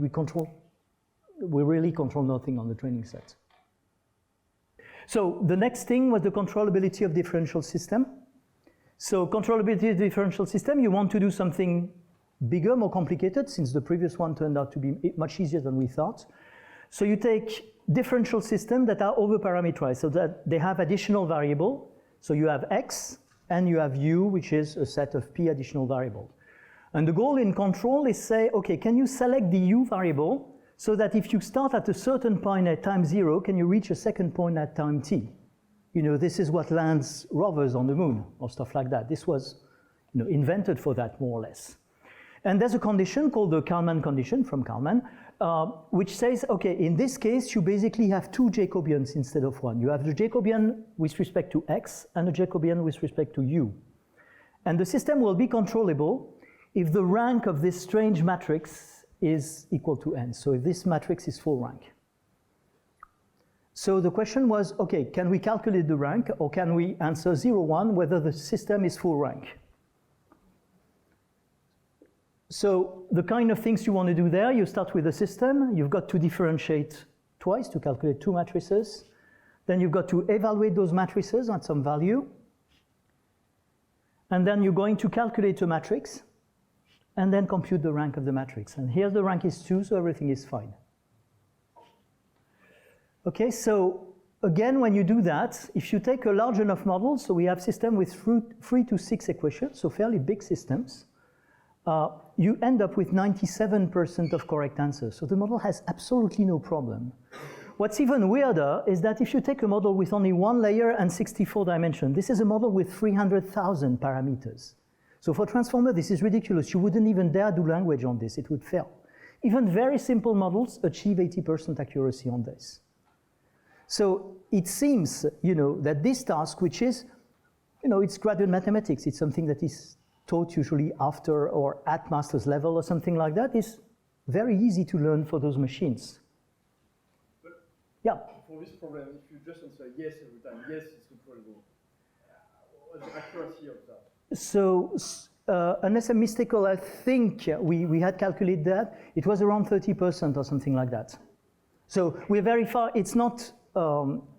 really control nothing on the training set. So the next thing was the controllability of differential system. So controllability of differential system, you want to do something bigger, more complicated, since the previous one turned out to be much easier than we thought. So you take differential systems that are over-parameterized, so that they have additional variable. So you have x, and you have u, which is a set of p additional variable. And the goal in control is say, okay, can you select the u variable so that if you start at a certain point at time 0, can you reach a second point at time t? This is what lands rovers on the moon, or stuff like that. This was invented for that, more or less. And there's a condition called the Kalman condition from Kalman, which says, okay, in this case, you basically have 2 Jacobians instead of 1. You have the Jacobian with respect to x and the Jacobian with respect to u. And the system will be controllable if the rank of this strange matrix is equal to n. So if this matrix is full rank. So the question was, okay, can we calculate the rank, or can we answer 0, 1, whether the system is full rank? So the kind of things you want to do there, you start with a system. You've got to differentiate twice to calculate 2 matrices. Then you've got to evaluate those matrices at some value. And then you're going to calculate a matrix and then compute the rank of the matrix. And here the rank is 2, so everything is fine. Okay, so again, when you do that, if you take a large enough model, so we have system with 3 to 6 equations, so fairly big systems, you end up with 97% of correct answers. So the model has absolutely no problem. What's even weirder is that if you take a model with only 1 layer and 64 dimensions, this is a model with 300,000 parameters. So for transformer, this is ridiculous. You wouldn't even dare do language on this. It would fail. Even very simple models achieve 80% accuracy on this. So it seems, that this task, which is, it's graduate mathematics, it's something that is taught usually after or at master's level or something like that, is very easy to learn for those machines. But yeah. For this problem, if you just answer yes every time, yes, it's controllable. What's the accuracy of that? So, unless I'm mystical, I think we had calculated that. It was around 30% or something like that. So we're very far. It's not,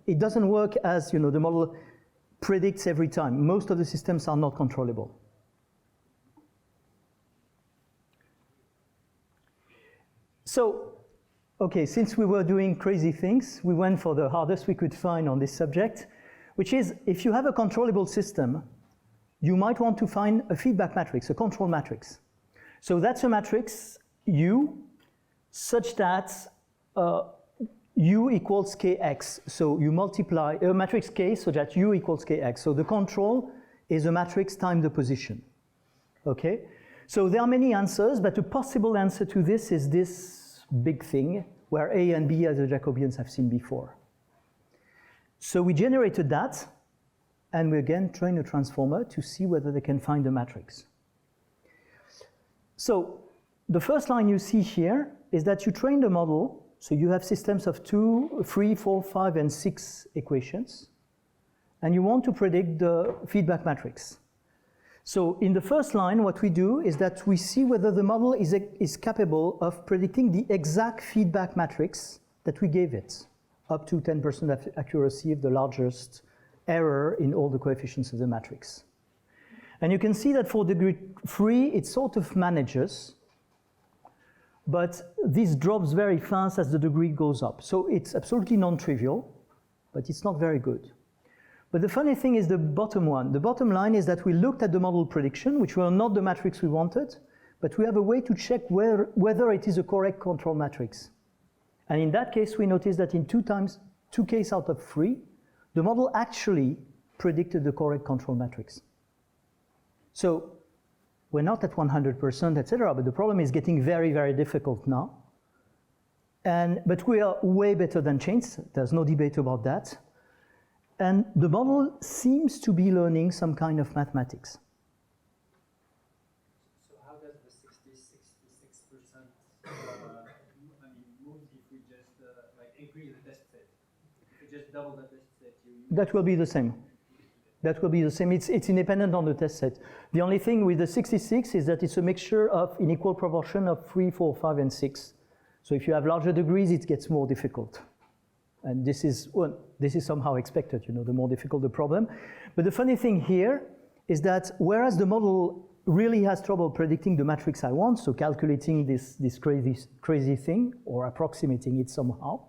it doesn't work as, the model predicts every time. Most of the systems are not controllable. So, okay, since we were doing crazy things, we went for the hardest we could find on this subject, which is if you have a controllable system, you might want to find a feedback matrix, a control matrix. So that's a matrix U such that U equals kx. So you multiply a matrix K so that U equals kx. So the control is a matrix times the position. Okay? So there are many answers, but a possible answer to this is this big thing where A and B, as the Jacobians have seen before. So we generated that, and we again train a transformer to see whether they can find the matrix. So the first line you see here is that you train the model, so you have systems of 2, 3, 4, 5, and 6 equations, and you want to predict the feedback matrix. So in the first line, what we do is that we see whether the model is capable of predicting the exact feedback matrix that we gave it, up to 10% accuracy of the largest error in all the coefficients of the matrix. And you can see that for degree 3, it sort of manages, but this drops very fast as the degree goes up. So it's absolutely non-trivial, but it's not very good. But the funny thing is the bottom one. The bottom line is that we looked at the model prediction, which were not the matrix we wanted, but we have a way to check whether it is a correct control matrix. And in that case, we noticed that in 2 cases out of 3, the model actually predicted the correct control matrix. So we're not at 100%, etc., but the problem is getting very, very difficult now. But we are way better than chains. There's no debate about that. And the model seems to be learning some kind of mathematics. So how does the 66% move if we just increase the test set? If we just double the test set, that will be the same. That will be the same. It's independent on the test set. The only thing with the 66 is that it's a mixture of in equal proportion of 3, 4, 5, and 6. So if you have larger degrees, it gets more difficult. And this is somehow expected, the more difficult the problem. But the funny thing here is that whereas the model really has trouble predicting the matrix I want, so calculating this crazy thing or approximating it somehow,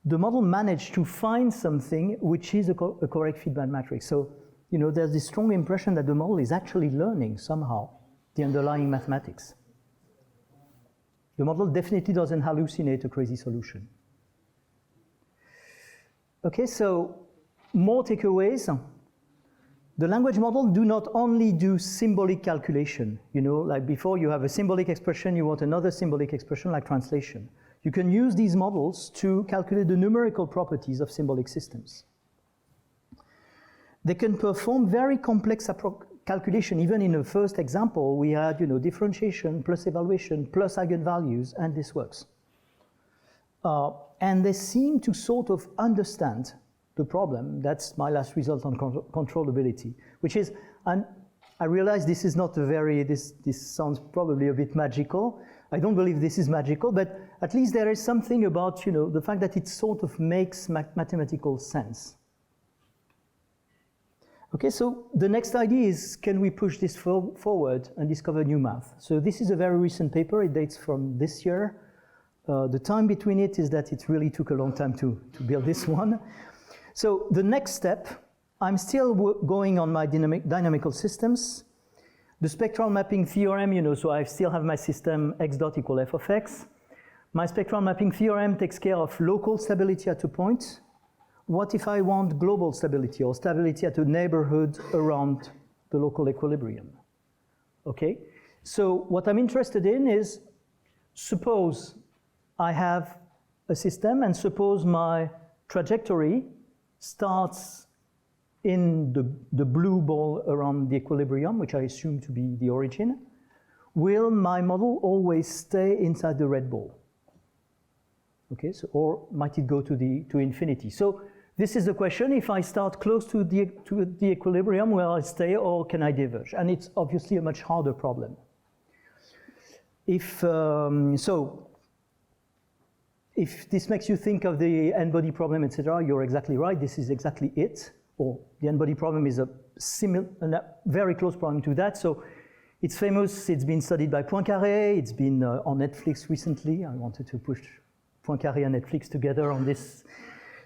the model managed to find something which is a correct feedback matrix. So, there's this strong impression that the model is actually learning somehow the underlying mathematics. The model definitely doesn't hallucinate a crazy solution. Okay, so more takeaways. The language model do not only do symbolic calculation. Like before, you have a symbolic expression, you want another symbolic expression like translation. You can use these models to calculate the numerical properties of symbolic systems. They can perform very complex calculation. Even in the first example, we had differentiation plus evaluation plus eigenvalues, and this works. And they seem to sort of understand the problem. That's my last result on controllability, which is, and I realize this is not this sounds probably a bit magical. I don't believe this is magical, but at least there is something about, the fact that it sort of makes mathematical sense. Okay, so the next idea is, can we push this forward and discover new math? So this is a very recent paper. It dates from this year. The time between it is that it really took a long time to build this one. So the next step, I'm still going on my dynamical systems. The spectral mapping theorem, so I still have my system x dot equal f of x. My spectral mapping theorem takes care of local stability at a point. What if I want global stability or stability at a neighborhood around the local equilibrium? Okay, so what I'm interested in is, suppose I have a system, and suppose my trajectory starts in the blue ball around the equilibrium, which I assume to be the origin. Will my model always stay inside the red ball? Okay, so, or might it go to infinity? So this is the question. If I start close to the equilibrium, will I stay or can I diverge? And it's obviously a much harder problem. If this makes you think of the n-body problem, etc., you're exactly right. This is exactly it. Or the n-body problem is a very close problem to that. So it's famous. It's been studied by Poincaré. It's been on Netflix recently. I wanted to push Poincaré and Netflix together on this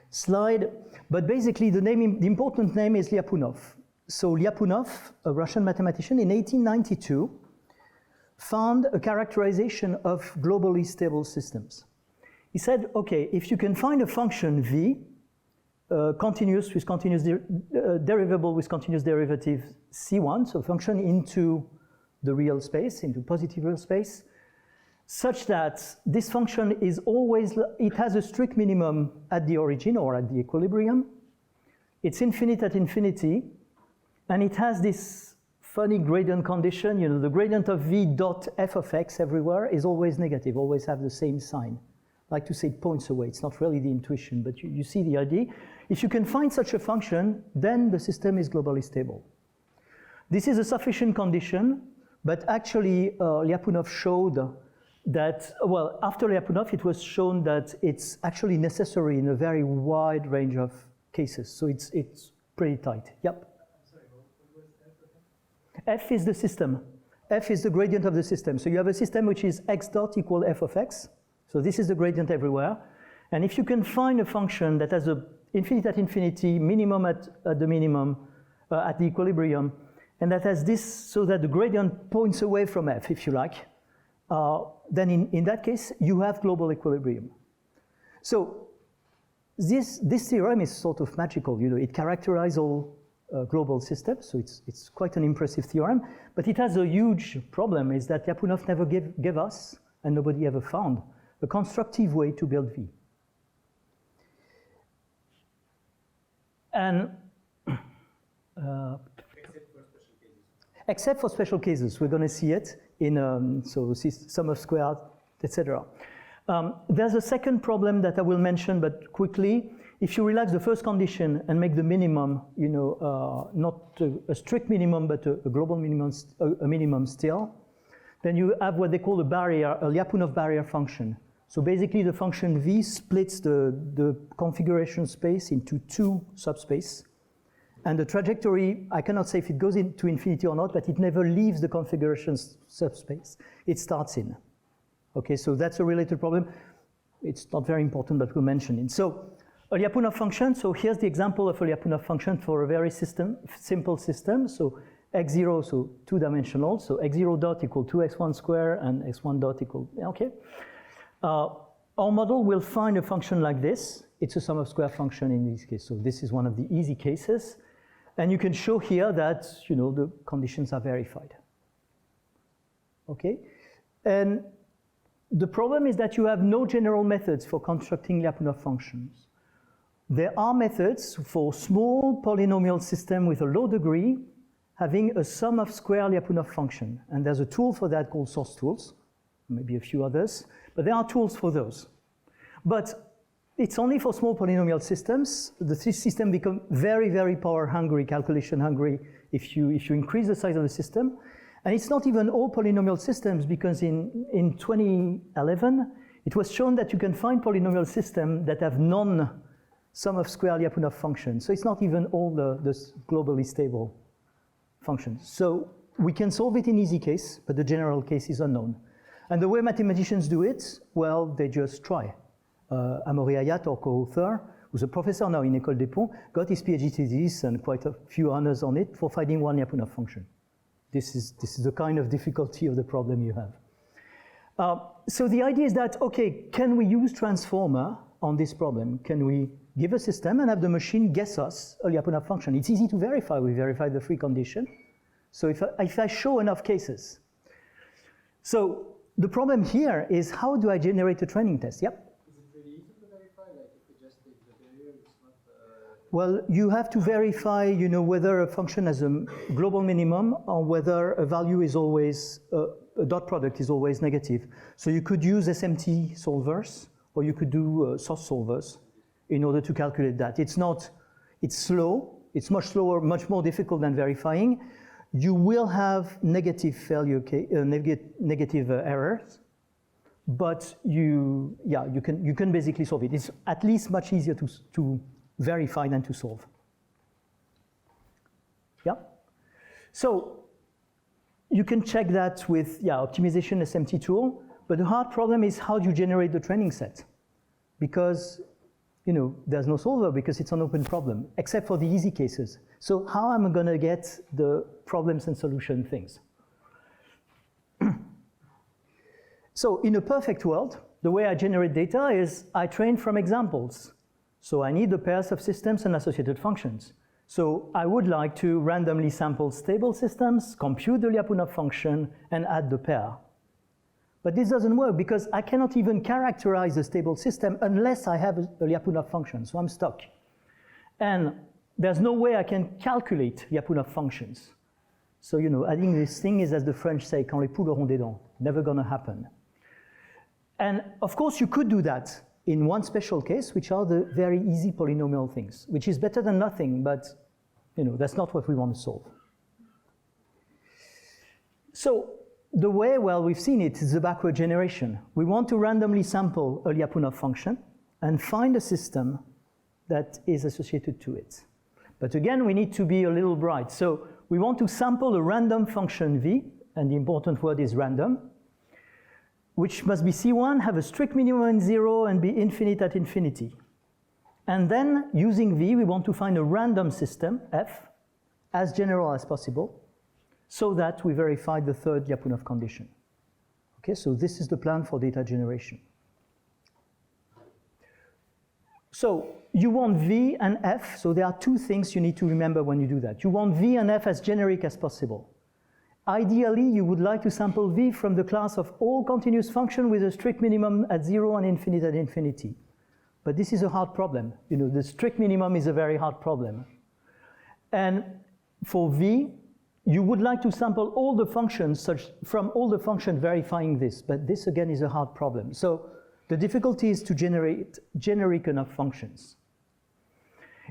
slide. But basically, the important name is Lyapunov. So Lyapunov, a Russian mathematician, in 1892, found a characterization of globally stable systems. He said, okay, if you can find a function v, continuous with continuous derivable with continuous derivative c1, so function into the real space, into positive real space, such that this function is always, it has a strict minimum at the origin or at the equilibrium, it's infinite at infinity, and it has this funny gradient condition. You know, the gradient of v dot f of x everywhere is always negative, always have the same sign. I like to say it points away. It's not really the intuition, but you see the idea. If you can find such a function, then the system is globally stable. This is a sufficient condition, but actually Lyapunov showed that, well, after Lyapunov, it was shown that it's actually necessary in a very wide range of cases. So it's pretty tight. Yep. I'm sorry, what was f of F is the system. F is the gradient of the system. So you have a system which is x dot equal f of x. So this is the gradient everywhere. And if you can find a function that has a infinite at infinity, minimum at the minimum, at the equilibrium, and that has this so that the gradient points away from f, if you like, then in that case, you have global equilibrium. So this theorem is sort of magical. You know, it characterizes all global systems, so it's quite an impressive theorem. But it has a huge problem, is that Lyapunov never gave us, and nobody ever found, a constructive way to build V. And except for special cases, we're going to see it in sum of squared, etc. There's a second problem that I will mention, but quickly. If you relax the first condition and make the minimum, you know, not a strict minimum, but a global minimum, a minimum still, then you have what they call a barrier, a Lyapunov barrier function. So basically, the function V splits the configuration space into two subspace. And the trajectory, I cannot say if it goes into infinity or not, but it never leaves the configuration subspace. It starts in. Okay, so that's a related problem. It's not very important, but we'll mention it. So a Lyapunov function, so here's the example of a Lyapunov function for a very simple system. So x0, so two-dimensional. So x0 dot equal 2x1 square and x1 dot equal, okay. Our model will find a function like this. It's a sum of square function in this case. So this is one of the easy cases. And you can show here that, you know, the conditions are verified. Okay? And the problem is that you have no general methods for constructing Lyapunov functions. There are methods for small polynomial system with a low degree having a sum of square Lyapunov function. And there's a tool for that called source tools, maybe a few others, but there are tools for those. But it's only for small polynomial systems. The system becomes very, very power hungry, calculation hungry, if you increase the size of the system. And it's not even all polynomial systems, because in 2011, it was shown that you can find polynomial systems that have non-sum of square Lyapunov functions. So it's not even all the globally stable functions. So we can solve it in easy case, but the general case is unknown. And the way mathematicians do it, well, they just try. Amaury Hayat, our co-author, who's a professor now in École des Ponts, got his PhD thesis and quite a few honors on it for finding one Lyapunov function. This is the kind of difficulty of the problem you have. So the idea is that, okay, can we use transformer on this problem? Can we give a system and have the machine guess us a Lyapunov function? It's easy to verify. We verified the free condition. So if I show enough cases. So the problem here is, how do I generate a training test? Yep. Is it really easy to verify? Like if we just take the barrier, it's not... Well, you have to verify, you know, whether a function has a global minimum or whether a value is always, a dot product is always negative. So you could use SMT solvers, or you could do source solvers in order to calculate that. It's slow, it's much slower, much more difficult than verifying. You will have negative failure, negative errors, but you can basically solve it. It's at least much easier to verify than to solve. Yeah. So you can check that with optimization SMT tool, but the hard problem is, how do you generate the training set? Because, you know, there's no solver because it's an open problem, except for the easy cases. So how am I going to get the problems and solution things? So in a perfect world, the way I generate data is I train from examples. So I need the pairs of systems and associated functions. So I would like to randomly sample stable systems, compute the Lyapunov function, and add the pair. But this doesn't work because I cannot even characterize a stable system unless I have a Lyapunov function, so I'm stuck. And there's no way I can calculate Lyapunov functions. So, you know, adding this thing is, as the French say, quand les poules auront des dents. Never gonna happen. And of course, you could do that in one special case, which are the very easy polynomial things, which is better than nothing, but, you know, that's not what we want to solve. So, the way, well, we've seen it, is the backward generation. We want to randomly sample a Lyapunov function and find a system that is associated to it. But again, we need to be a little bright. So we want to sample a random function v, and the important word is random, which must be C1, have a strict minimum in 0, and be infinite at infinity. And then, using v, we want to find a random system, f, as general as possible, so that we verify the third Lyapunov condition. Okay, so this is the plan for data generation. So you want v and f, so there are two things you need to remember when you do that. You want v and f as generic as possible. Ideally, you would like to sample v from the class of all continuous functions with a strict minimum at 0 and infinite at infinity. But this is a hard problem. You know, the strict minimum is a very hard problem. And for v, you would like to sample all the functions from all the functions verifying this, but this again is a hard problem. So the difficulty is to generate generic enough functions.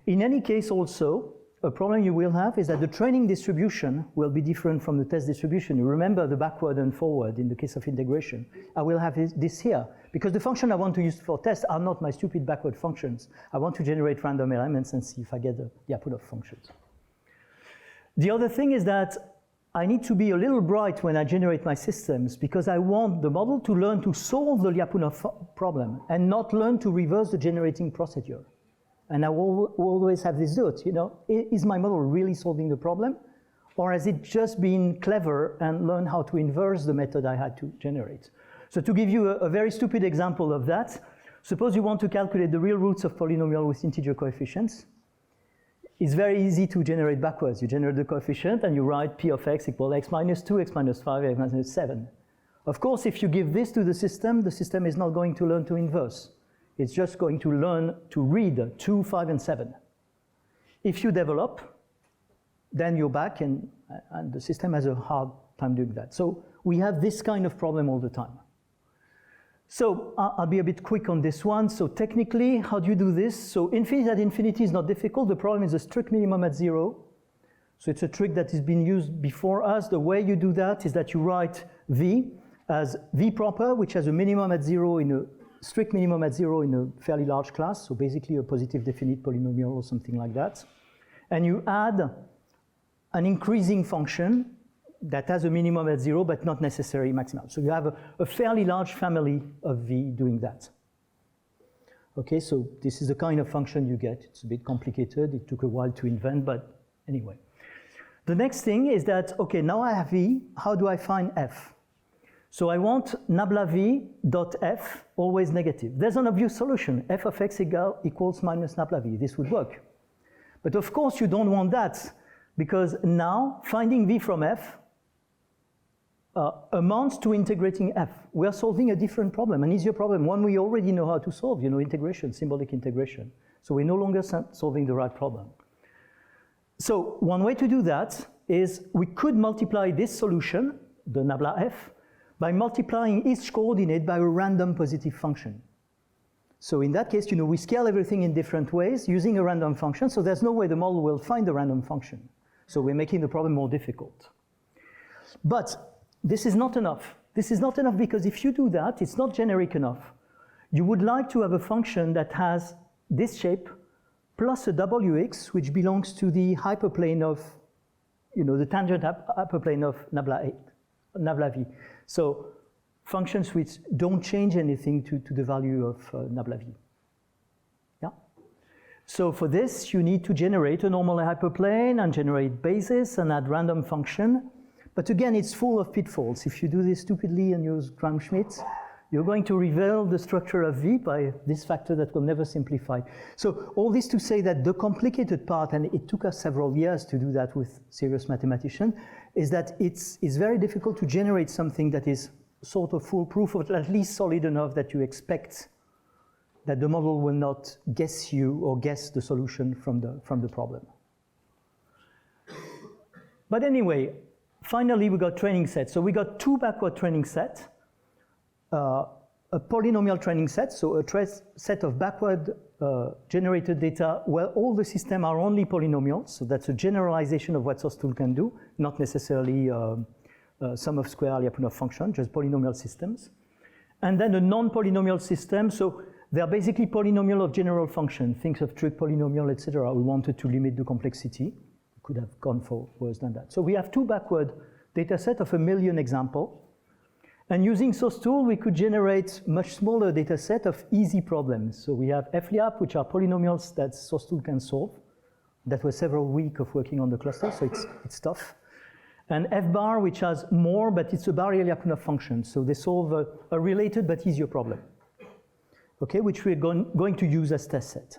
In any case also, a problem you will have is that the training distribution will be different from the test distribution. You remember the backward and forward in the case of integration. I will have this here, because the function I want to use for test are not my stupid backward functions. I want to generate random elements and see if I get the Lyapunov functions. The other thing is that I need to be a little bright when I generate my systems, because I want the model to learn to solve the Lyapunov problem and not learn to reverse the generating procedure. And I will always have this doubt, you know, is my model really solving the problem? Or has it just been clever and learned how to inverse the method I had to generate? So to give you a very stupid example of that, suppose you want to calculate the real roots of polynomial with integer coefficients. It's very easy to generate backwards. You generate the coefficient and you write p of x equal x minus 2, x minus 5, x minus 7. Of course, if you give this to the system is not going to learn to inverse. It's just going to learn to read 2, 5, and 7. If you develop, then you're back and the system has a hard time doing that. So we have this kind of problem all the time. So I'll be a bit quick on this one. So technically, how do you do this? So infinite at infinity is not difficult. The problem is a strict minimum at 0. So it's a trick that has been used before us. The way you do that is that you write v as v proper, which has a minimum at 0 in a strict minimum at 0 in a fairly large class. So basically a positive definite polynomial or something like that. And you add an increasing function that has a minimum at 0, but not necessarily maximum. So you have a fairly large family of v doing that. Okay, so this is the kind of function you get. It's a bit complicated. It took a while to invent, but anyway. The next thing is that, okay, now I have v. How do I find f? So I want nabla v dot f always negative. There's an obvious solution. F of x equals minus nabla v. This would work. But of course, you don't want that, because now finding v from f amounts to integrating f. We are solving a different problem, an easier problem, one we already know how to solve, you know, integration, symbolic integration. So we're no longer solving the right problem. So one way to do that is we could multiply this solution, the nabla f, by multiplying each coordinate by a random positive function. So in that case, you know, we scale everything in different ways using a random function, so there's no way the model will find the random function. So we're making the problem more difficult. But this is not enough. This is not enough because if you do that, it's not generic enough. You would like to have a function that has this shape plus a wx, which belongs to the hyperplane of, you know, the tangent hyperplane of nabla v. So functions which don't change anything to the value of nabla v. Yeah? So for this, you need to generate a normal hyperplane and generate basis and add random function. But again, it's full of pitfalls. If you do this stupidly and use Gram-Schmidt, you're going to reveal the structure of V by this factor that will never simplify. So all this to say that the complicated part, and it took us several years to do that with serious mathematicians, is that it's very difficult to generate something that is sort of foolproof, or at least solid enough that you expect that the model will not guess you or guess the solution from the problem. But anyway, finally, we got training sets. So we got two backward training sets, a polynomial training set, so a set of backward generated data where all the systems are only polynomials. So that's a generalization of what SOS2 can do, not necessarily sum of square Lyapunov function, just polynomial systems. And then a non-polynomial system, so they're basically polynomial of general function. Think of trig polynomial, etc. We wanted to limit the complexity. We could have gone for worse than that. So we have two backward data set of 1 million examples. And using SOS2, we could generate much smaller data set of easy problems. So we have FLIAP, which are polynomials that SOS2 can solve. That was several weeks of working on the cluster, so it's tough. And FBAR, which has more, but it's a barrier Lyapunov function. So they solve a related but easier problem, okay, which we're going to use as test set.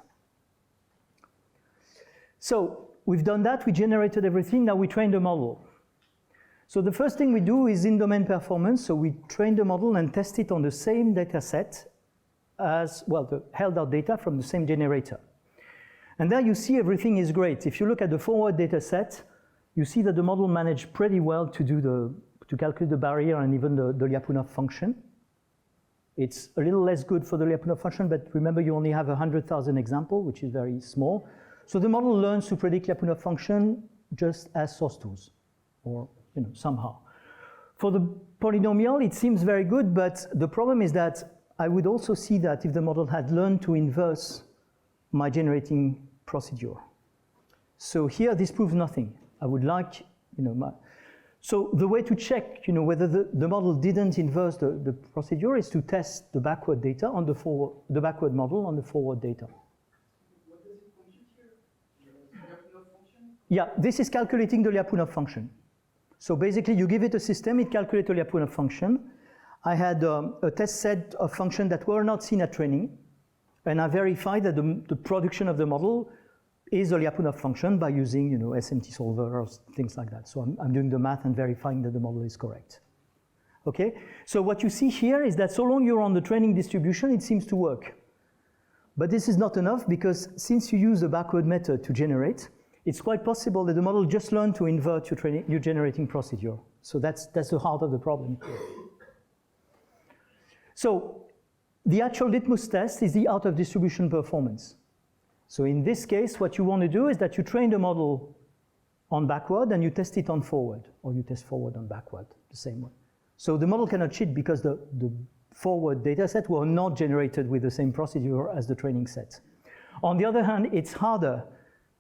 So we've done that, we generated everything, now we train the model. So the first thing we do is in-domain performance, so we train the model and test it on the same data set as, well, the held out data from the same generator. And there you see everything is great. If you look at the forward data set, you see that the model managed pretty well to calculate the barrier and even the Lyapunov function. It's a little less good for the Lyapunov function, but remember you only have 100,000 examples, which is very small. So the model learns to predict Lyapunov function just as SOS2s, or somehow. For the polynomial, it seems very good, but the problem is that I would also see that if the model had learned to inverse my generating procedure. So here, this proves nothing. I would like, so the way to check, whether the model didn't inverse the procedure is to test the backward data on the backward model on the forward data. What does it compute here? The Lyapunov function? Yeah, this is calculating the Lyapunov function. So basically, you give it a system, it calculates a Lyapunov function. I had a test set of functions that were not seen at training, and I verified that the production of the model is a Lyapunov function by using, SMT solver or things like that. So I'm doing the math and verifying that the model is correct. Okay, so what you see here is that so long you're on the training distribution, it seems to work. But this is not enough because since you use a backward method to generate, it's quite possible that the model just learned to invert your generating procedure. So that's the heart of the problem. So the actual litmus test is the out of distribution performance. So in this case, what you want to do is that you train the model on backward and you test it on forward, or you test forward on backward, the same way. So the model cannot cheat because the forward data set were not generated with the same procedure as the training set. On the other hand, it's harder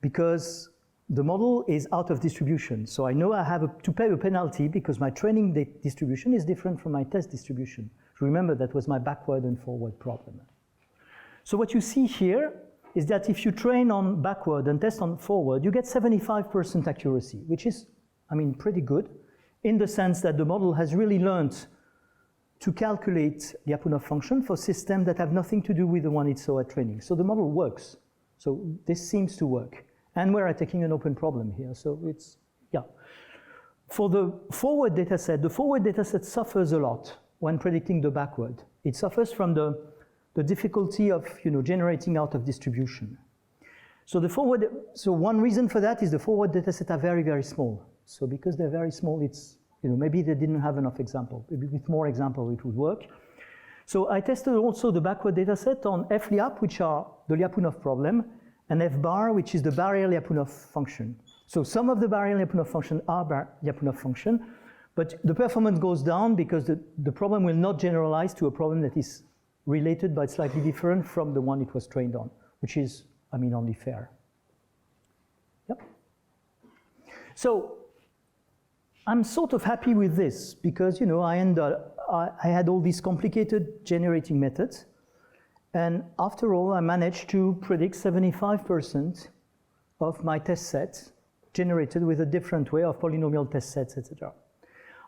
because the model is out of distribution. So I know I have to pay a penalty because my training distribution is different from my test distribution. Remember, that was my backward and forward problem. So what you see here is that if you train on backward and test on forward, you get 75% accuracy, which is, pretty good, in the sense that the model has really learned to calculate Lyapunov function for systems that have nothing to do with the one it saw at training. So the model works. So this seems to work. And we're attacking an open problem here, so it's, yeah. For the forward data set, the forward data set suffers a lot when predicting the backward. It suffers from the difficulty of generating out of distribution. So one reason for that is the forward data set are very, very small. So because they're very small, it's, maybe they didn't have enough example. Maybe with more example it would work. So I tested also the backward data set on FLIAP, which are the Lyapunov problem, and FBAR, which is the barrier Lyapunov function. So some of the barrier Lyapunov function are Lyapunov function, but the performance goes down because the problem will not generalize to a problem that is related but slightly different from the one it was trained on, which is, only fair. Yep. So I'm sort of happy with this because, I had all these complicated generating methods, and after all, I managed to predict 75% of my test sets generated with a different way of polynomial test sets, etc.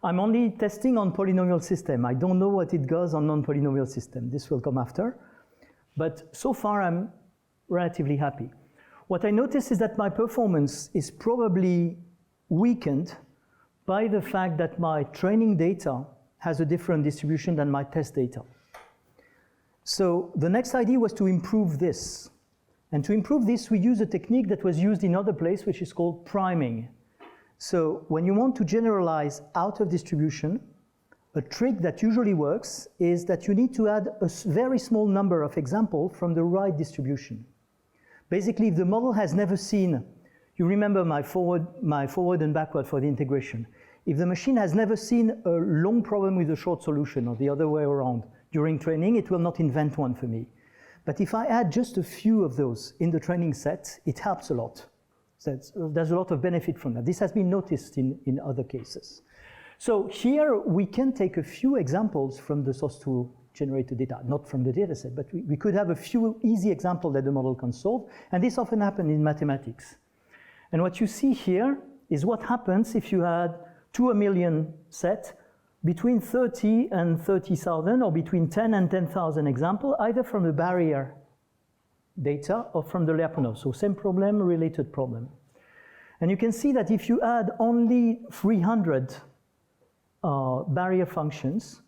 I'm only testing on polynomial system. I don't know what it does on non-polynomial system. This will come after. But so far, I'm relatively happy. What I notice is that my performance is probably weakened by the fact that my training data has a different distribution than my test data. So the next idea was to improve this. And to improve this, we use a technique that was used in other places, which is called priming. So when you want to generalize out of distribution, a trick that usually works is that you need to add a very small number of examples from the right distribution. Basically, if the model has never seen, you remember my forward and backward for the integration. If the machine has never seen a long problem with a short solution or the other way around during training, it will not invent one for me. But if I add just a few of those in the training set, it helps a lot. So there's a lot of benefit from that. This has been noticed in other cases. So here we can take a few examples from the source tool generated data, not from the data set, but we could have a few easy examples that the model can solve, and this often happens in mathematics. And what you see here is what happens if you had 2 million set between 30 and 30,000, or between 10 and 10,000 examples, either from the barrier data or from the Lyapunov. So same problem, related problem. And you can see that if you add only 300 barrier functions,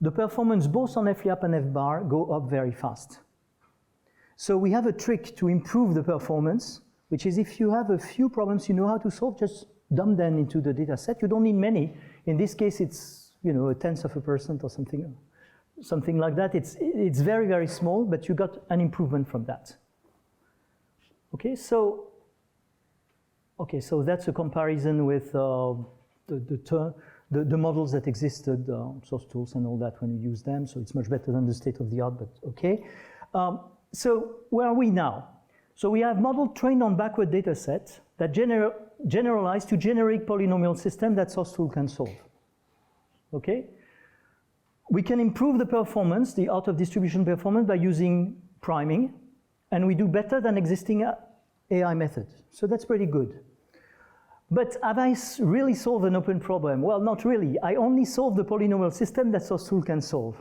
the performance both on FLAP and FBAR go up very fast. So we have a trick to improve the performance, which is if you have a few problems you know how to solve, just dump them into the data set. You don't need many. In this case, it's a 0.1% or something like that. It's very, very small, but you got an improvement from that. Okay, so that's a comparison with the models that existed, source tools and all that when you use them. So it's much better than the state of the art, but okay. So where are we now? So we have model trained on backward data set that generalize to generic polynomial system that source tool can solve. Okay? We can improve the performance, the out of distribution performance, by using priming, and we do better than existing AI method. So that's pretty good. But have I really solved an open problem? Well, not really. I only solved the polynomial system that source tool can solve.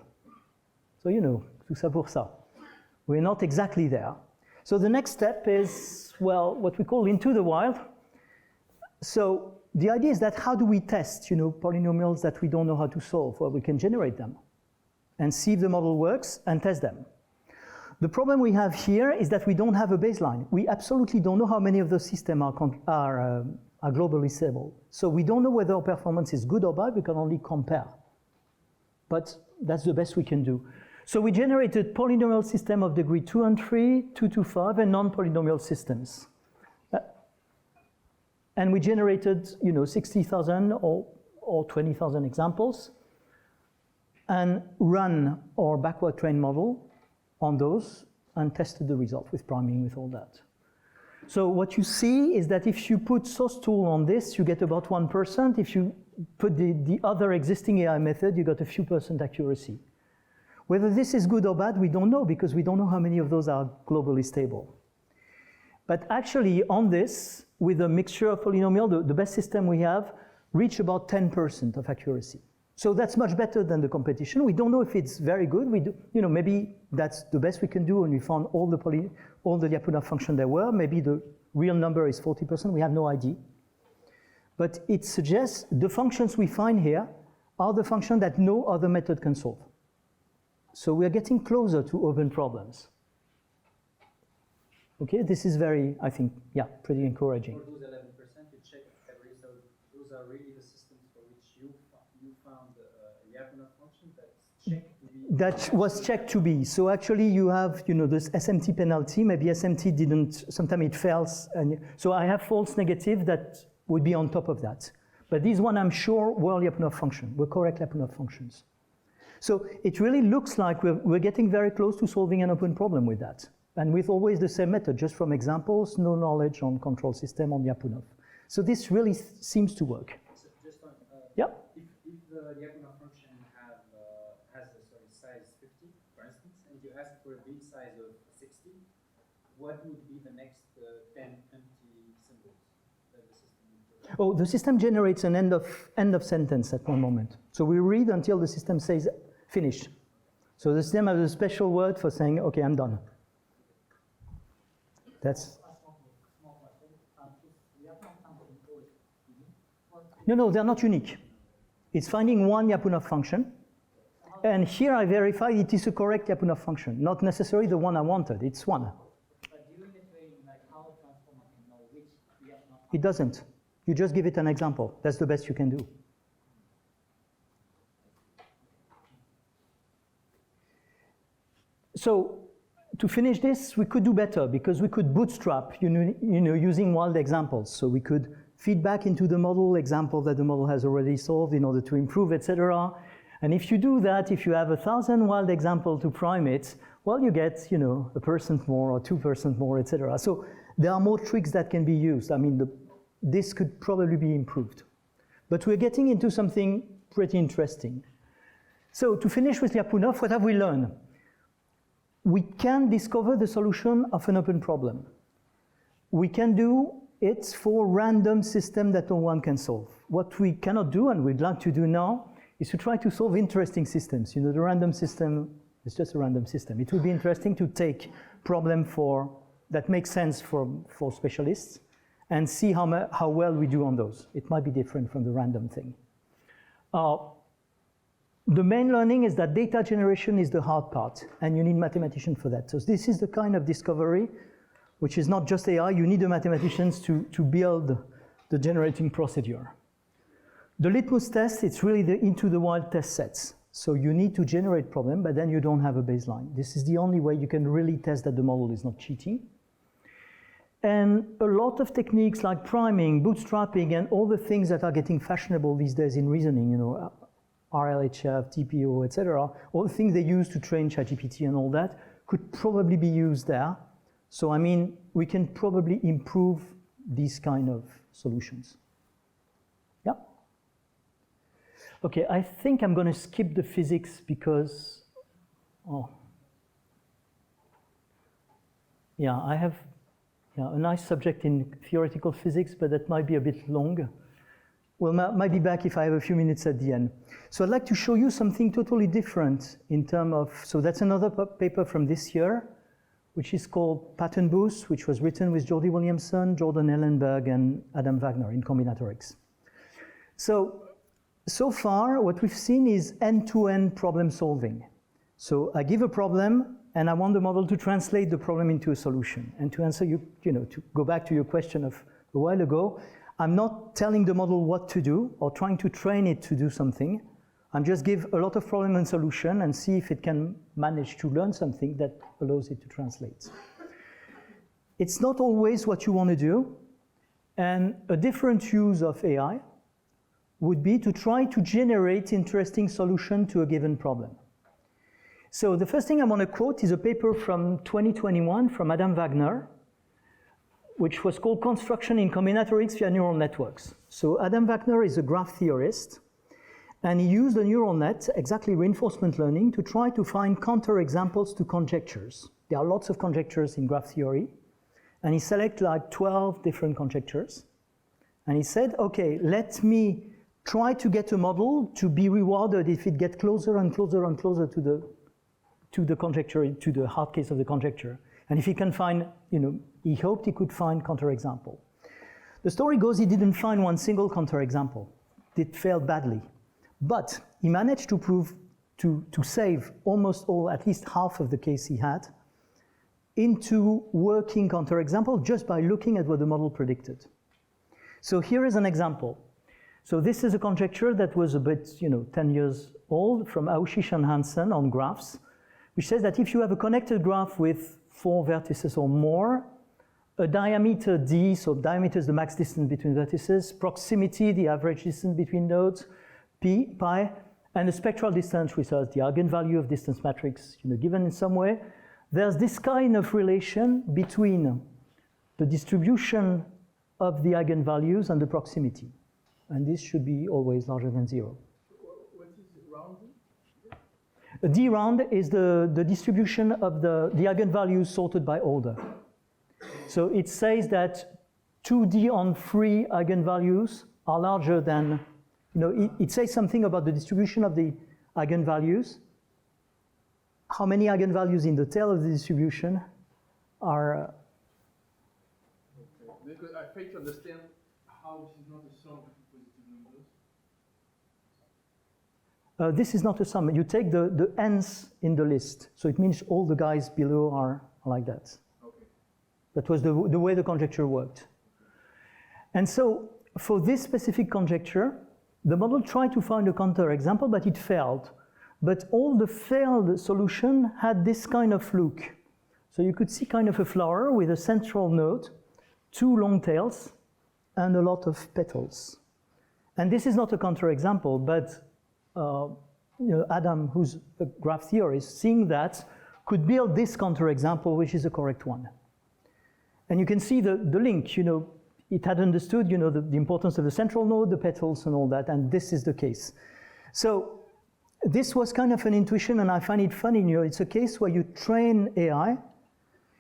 So tout ça pour ça. We're not exactly there. So the next step is, well, what we call into the wild. So the idea is that how do we test, polynomials that we don't know how to solve? Well, we can generate them and see if the model works and test them. The problem we have here is that we don't have a baseline. We absolutely don't know how many of those systems are globally stable. So we don't know whether our performance is good or bad. We can only compare. But that's the best we can do. So we generated polynomial system of degree 2 and 3, 2 to 5, and non-polynomial systems. And we generated, 60,000 or 20,000 examples, and ran our backward trained model on those and tested the result with priming, with all that. So what you see is that if you put source tool on this, you get about 1%. If you put the other existing AI method, you got a few % accuracy. Whether this is good or bad, we don't know, because we don't know how many of those are globally stable. But actually on this, with a mixture of polynomial, the best system we have reach about 10% of accuracy. So that's much better than the competition. We don't know if it's very good. We do, maybe that's the best we can do, and we found all the Lyapunov function there were. Maybe the real number is 40%. We have no idea. But it suggests the functions we find here are the functions that no other method can solve. So we are getting closer to open problems. Okay, this is very, I think, pretty encouraging. For those 11%, you check so those are really the systems for which you found the Lyapunov function that's checked to be. That was checked to be. So actually you have, this SMT penalty. Maybe SMT didn't, sometimes it fails. And so I have false negative that would be on top of that. But these one I'm sure were Lyapunov function, were correct Lyapunov functions. So it really looks like we're getting very close to solving an open problem with that. And with always the same method, just from examples, no knowledge on control system on Lyapunov. So this really seems to work. So just on, yeah. If the Lyapunov function has a size 50, for instance, and you ask for a big size of 60, what would be the next 10 empty symbols that the system would provide? Oh, the system generates an end of sentence at one moment. So we read until the system says finished. So the system has a special word for saying, okay, I'm done. That's. No, they're not unique. It's finding one Lyapunov function. And here I verify it is a correct Lyapunov function, not necessarily the one I wanted. It's one. But during the training, how a transformer can know which Lyapunov function? It doesn't. You just give it an example. That's the best you can do. So to finish this, we could do better because we could bootstrap, using wild examples. So we could feed back into the model example that the model has already solved in order to improve, etc. And if you do that, if you have 1,000 wild examples to prime it, well, you get, 1% more or 2% more, etc. So there are more tricks that can be used. I mean, this could probably be improved. But we're getting into something pretty interesting. So to finish with Lyapunov, what have we learned? We can discover the solution of an open problem. We can do it for random systems that no one can solve. What we cannot do, and we'd like to do now, is to try to solve interesting systems. The random system is just a random system. It would be interesting to take problem that makes sense for specialists and see how well we do on those. It might be different from the random thing. The main learning is that data generation is the hard part, and you need mathematicians for that. So this is the kind of discovery which is not just AI, you need the mathematicians to build the generating procedure. The litmus test, it's really the into the wild test sets. So you need to generate problem, but then you don't have a baseline. This is the only way you can really test that the model is not cheating. And a lot of techniques like priming, bootstrapping, and all the things that are getting fashionable these days in reasoning, RLHF, TPO, etc., all the things they use to train ChatGPT and all that could probably be used there. So I mean, we can probably improve these kind of solutions. Yeah. Okay, I think I'm going to skip the physics because, yeah, I have a nice subject in theoretical physics, but that might be a bit long. Well, might be back if I have a few minutes at the end. So I'd like to show you something totally different in terms of, so that's another paper from this year, which is called Pattern Boost, which was written with Jordi Williamson, Jordan Ellenberg, and Adam Wagner in combinatorics. So far, what we've seen is end-to-end problem solving. So I give a problem, and I want the model to translate the problem into a solution. And to answer to go back to your question of a while ago, I'm not telling the model what to do or trying to train it to do something. I'm just give a lot of problem and solution and see if it can manage to learn something that allows it to translate. It's not always what you want to do. And a different use of AI would be to try to generate interesting solution to a given problem. So the first thing I want to quote is a paper from 2021 from Adam Wagner, which was called Construction in Combinatorics via Neural Networks. So Adam Wagner is a graph theorist, and he used a neural net, exactly reinforcement learning, to try to find counterexamples to conjectures. There are lots of conjectures in graph theory, and he selected like 12 different conjectures. And he said, okay, let me try to get a model to be rewarded if it gets closer and closer and closer to the conjecture, to the hard case of the conjecture. And if he can find, he hoped he could find counterexample. The story goes he didn't find one single counterexample. It failed badly. But he managed to prove, to save almost all, at least half of the case he had, into working counterexample just by looking at what the model predicted. So here is an example. So this is a conjecture that was a bit, 10 years old from Auschich and Hennenfent on graphs, which says that if you have a connected graph with 4 vertices or more, a diameter d, so diameter is the max distance between vertices, proximity, the average distance between nodes, pi, and the spectral distance, which is the eigenvalue of distance matrix, given in some way, there's this kind of relation between the distribution of the eigenvalues and the proximity. And this should be always larger than 0. What is round? A D round is the distribution of the eigenvalues sorted by order. So it says that 2D on 3 eigenvalues are larger than, it says something about the distribution of the eigenvalues. How many eigenvalues in the tail of the distribution are... Okay. Because I try to understand how this is not a sum of positive numbers. This is not a sum. You take the n's in the list. So it means all the guys below are like that. Okay. That was the way the conjecture worked. And so for this specific conjecture, the model tried to find a counterexample, but it failed. But all the failed solution had this kind of look. So you could see kind of a flower with a central node, two long tails, and a lot of petals. And this is not a counterexample, but Adam, who's a graph theorist, seeing that, could build this counterexample, which is the correct one. And you can see the link, it had understood, the importance of the central node, the petals and all that, and this is the case. So this was kind of an intuition, and I find it funny, it's a case where you train AI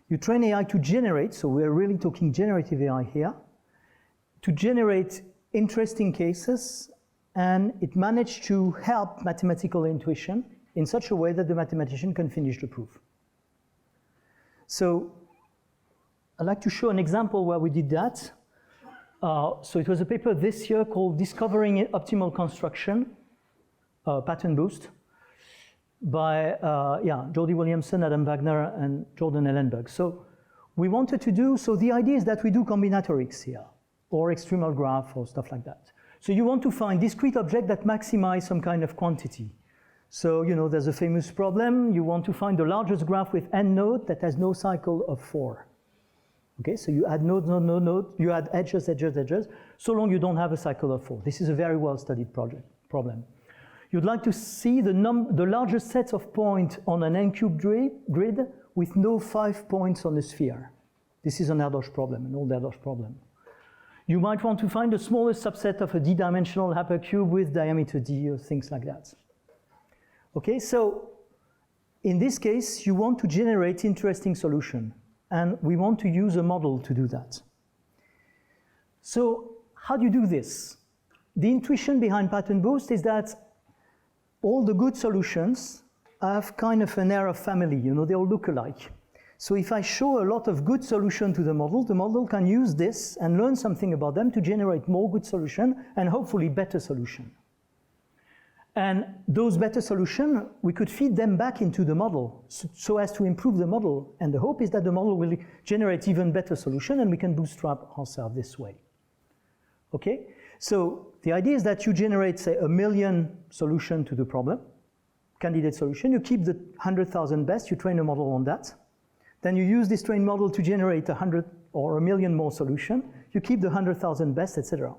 to generate, so we're really talking generative AI here, to generate interesting cases, and it managed to help mathematical intuition in such a way that the mathematician can finish the proof. So I'd like to show an example where we did that. So it was a paper this year called Discovering Optimal Construction, Pattern Boost, by Jordi Williamson, Adam Wagner, and Jordan Ellenberg. So we wanted to do, so the idea is that we do combinatorics here, or extremal graph, or stuff like that. So you want to find discrete objects that maximize some kind of quantity. So, there's a famous problem. You want to find the largest graph with n nodes that has no cycle of 4. Okay, so you add nodes, node, you add edges, so long you don't have a cycle of 4. This is a very well-studied problem. You'd like to see the largest set of points on an n-cubed grid with no 5 points on the sphere. This is an Erdős problem, an old Erdős problem. You might want to find the smallest subset of a d-dimensional hypercube with diameter d or things like that. Okay, so in this case, you want to generate interesting solution, and we want to use a model to do that. So how do you do this? The intuition behind Pattern Boost is that all the good solutions have kind of an air of family, they all look alike. So if I show a lot of good solution to the model can use this and learn something about them to generate more good solution and hopefully better solution. And those better solutions, we could feed them back into the model so as to improve the model. And the hope is that the model will generate even better solution and we can bootstrap ourselves this way. Okay? So the idea is that you generate, say, 1 million solutions to the problem, candidate solution. You keep the 100,000 best, you train a model on that. Then you use this trained model to generate 100 or 1 million more solutions. You keep the 100,000 best, etc.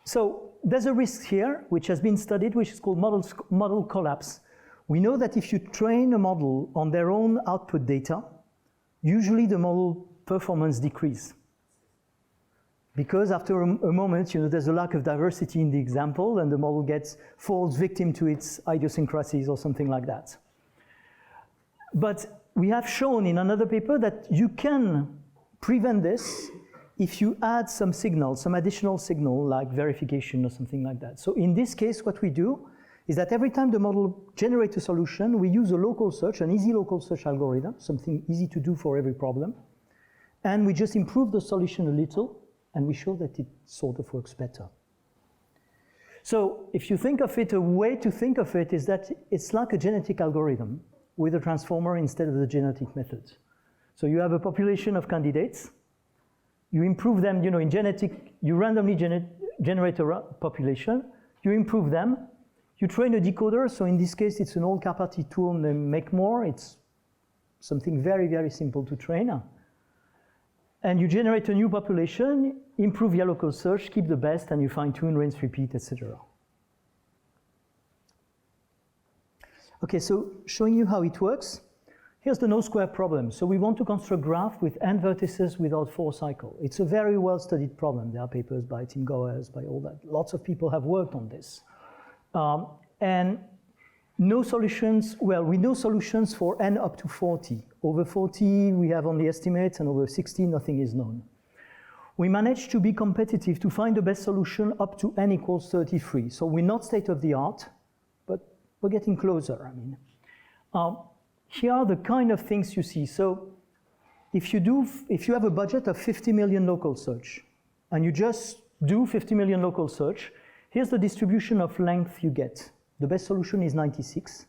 So there's a risk here, which has been studied, which is called model collapse. We know that if you train a model on their own output data, usually the model performance decreases. Because after a moment, there's a lack of diversity in the example, and the model falls victim to its idiosyncrasies or something like that. But we have shown in another paper that you can prevent this if you add some signal, some additional signal like verification or something like that. So in this case, what we do is that every time the model generates a solution, we use a local search, an easy local search algorithm, something easy to do for every problem. And we just improve the solution a little, and we show that it sort of works better. So if you think of it, a way to think of it is that it's like a genetic algorithm with a transformer instead of the genetic method. So you have a population of candidates. You improve them, in genetic, you randomly generate a population. You improve them. You train a decoder. So in this case, it's an old Karpathy tool named MakeMore. It's something very, very simple to train. And you generate a new population, improve your local search, keep the best, and you fine-tune, rinse, repeat, etc. Okay, so showing you how it works. Here's the no-square problem. So we want to construct a graph with n vertices without 4 cycles. It's a very well-studied problem. There are papers by Tim Gowers, by all that. Lots of people have worked on this. And no solutions, well, we know solutions for n up to 40. Over 40, we have only estimates, and over 60, nothing is known. We managed to be competitive to find the best solution up to n equals 33. So we're not state-of-the-art, but we're getting closer, I mean. Here are the kind of things you see. So if you have a budget of 50 million local search, and you just do 50 million local search, here's the distribution of length you get. The best solution is 96.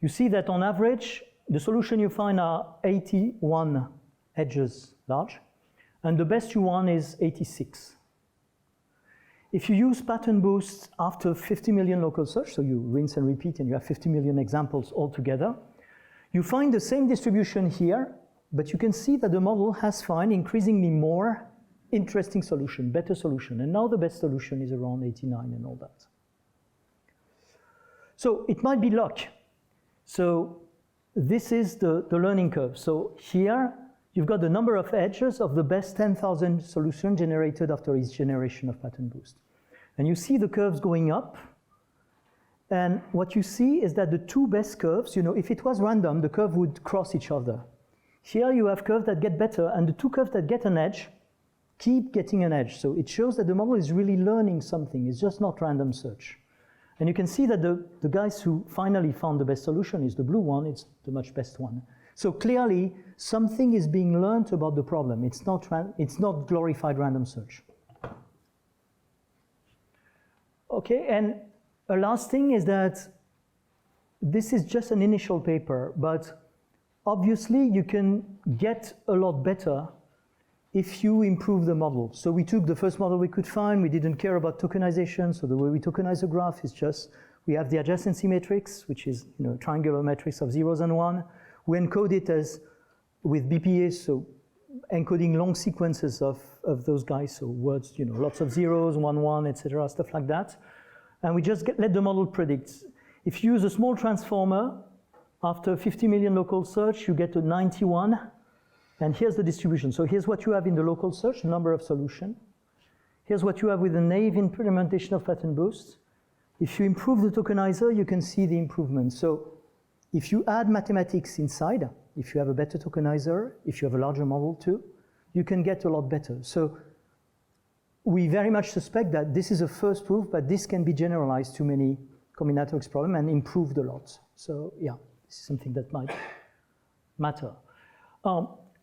You see that on average, the solution you find are 81 edges large, and the best you want is 86. If you use pattern boost after 50 million local search, so you rinse and repeat and you have 50 million examples altogether, you find the same distribution here, but you can see that the model has found increasingly more interesting solution, better solution, and now the best solution is around 89 and all that. So it might be luck. So this is the learning curve. So here you've got the number of edges of the best 10,000 solutions generated after each generation of pattern boost. And you see the curves going up. And what you see is that the two best curves, if it was random, the curve would cross each other. Here you have curves that get better, and the two curves that get an edge keep getting an edge. So it shows that the model is really learning something. It's just not random search. And you can see that the guys who finally found the best solution is the blue one. It's the much best one. So clearly, something is being learned about the problem. It's not glorified random search. Okay, and a last thing is that this is just an initial paper, but obviously you can get a lot better if you improve the model. So we took the first model we could find. We didn't care about tokenization. So the way we tokenize a graph is just, we have the adjacency matrix, which is a triangular matrix of zeros and one. We encode it as with BPA, so encoding long sequences of those guys, so words, lots of zeros, 1, 1, etc., stuff like that. And we just let the model predict. If you use a small transformer, after 50 million local search, you get to 91. And here's the distribution. So here's what you have in the local search, number of solutions. Here's what you have with the naive implementation of pattern boost. If you improve the tokenizer, you can see the improvement. So if you add mathematics inside, if you have a better tokenizer, if you have a larger model too, you can get a lot better. So we very much suspect that this is a first proof, but this can be generalized to many combinatorics problems and improved a lot. So yeah, this is something that might matter.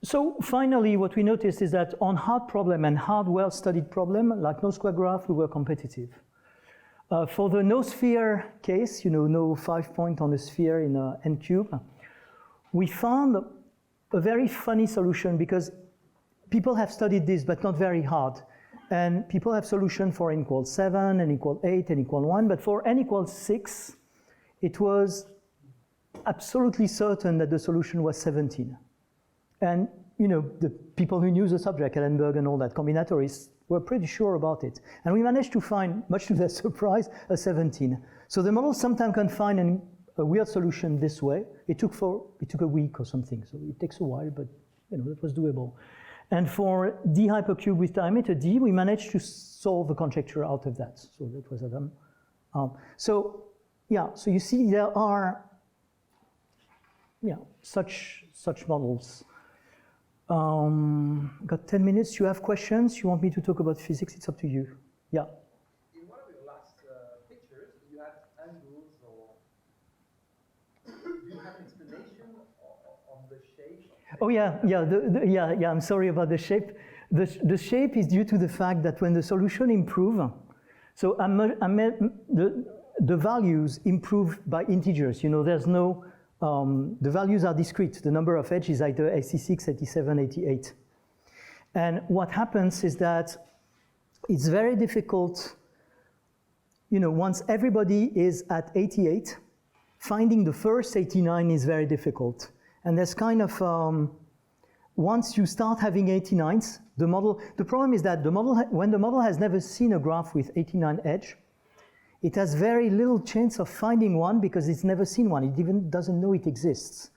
So finally, what we noticed is that on hard problem and hard well-studied problem, like no square graph, we were competitive. For the no sphere case, no 5 point on a sphere in n cube, we found a very funny solution because people have studied this, but not very hard. And people have solution for n equals 7, n equals 8, n equals 1, but for n equals 6, it was absolutely certain that the solution was 17. And the people who knew the subject, Ellenberg and all that, combinatorists, were pretty sure about it. And we managed to find, much to their surprise, a 17. So the model sometimes can find a weird solution this way. It took a week or something, so it takes a while, but that was doable. And for D hypercube with diameter D, we managed to solve a conjecture out of that. So that was Adam. So you see there are such models. Got 10 minutes. You have questions? You want me to talk about physics? It's up to you. Yeah. In one of your last pictures, you had angles, or do you have an explanation on the shape? Oh yeah. I'm sorry about the shape. The shape is due to the fact that when the solution improve, so the values improve by integers. There's no. The values are discrete. The number of edges is either 86, 87, 88. And what happens is that it's very difficult, once everybody is at 88, finding the first 89 is very difficult. And there's kind of, once you start having 89s, the problem is that when the model has never seen a graph with 89 edge, it has very little chance of finding one because it's never seen one. It even doesn't know it exists.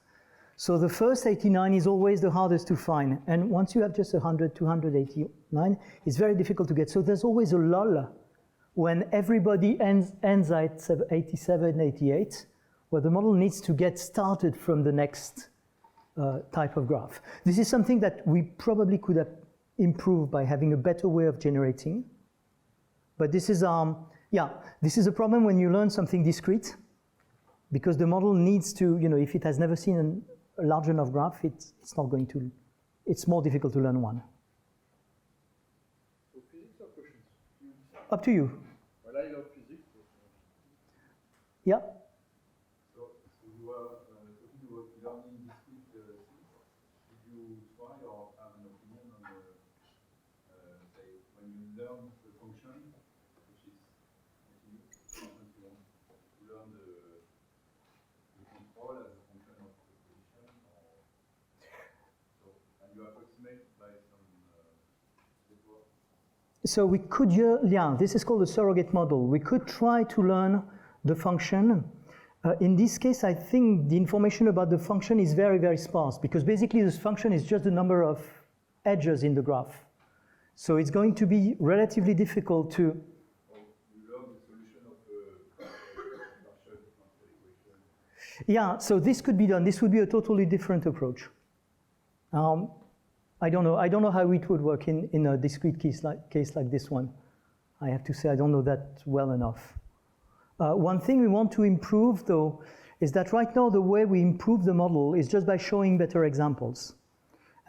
So the first 89 is always the hardest to find. And once you have just 100, 289, it's very difficult to get. So there's always a lull when everybody ends at 87, 88, where the model needs to get started from the next type of graph. This is something that we probably could have improved by having a better way of generating. But this is this is a problem when you learn something discrete, because the model needs to, if it has never seen a large enough graph, it's more difficult to learn one. So physics or questions? Up to you. Well, I love physics. Yeah. So you were talking about learning discrete things. Did you try or have an opinion on So we could, this is called a surrogate model. We could try to learn the function. In this case, I think the information about the function is very, very sparse, because basically this function is just the number of edges in the graph. So it's going to be relatively difficult to... You learn the solution of the partial differential equation. Yeah, so this could be done. This would be a totally different approach. I don't know how it would work in a discrete case like this one. I have to say I don't know that well enough. One thing we want to improve, though, is that right now the way we improve the model is just by showing better examples.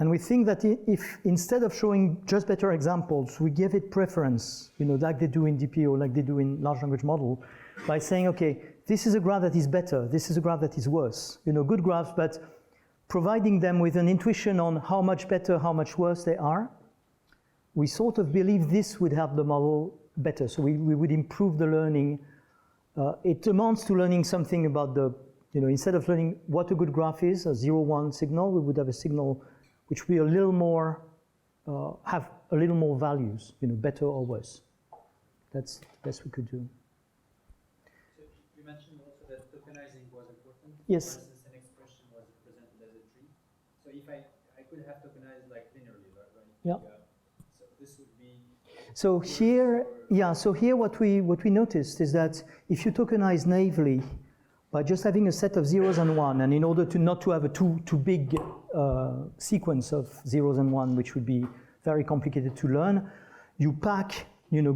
And we think that if instead of showing just better examples, we give it preference, like they do in DPO, like they do in large language model, by saying, okay, this is a graph that is better, this is a graph that is worse. Good graphs, but providing them with an intuition on how much better, how much worse they are, we sort of believe this would help the model better. So we would improve the learning. It amounts to learning something about instead of learning what a good graph is, a 0-1 signal, we would have a signal which will be a little more, have a little more values, better or worse. That's the best we could do. So you mentioned also that tokenizing was important. Yes. For instance, an expression was represented as a tree. So if I could have tokenized like linearly, right? Yeah. So this would be... So here, what we noticed is that if you tokenize naively by just having a set of zeros and one, and in order to not to have a too big sequence of zeros and one, which would be very complicated to learn, you pack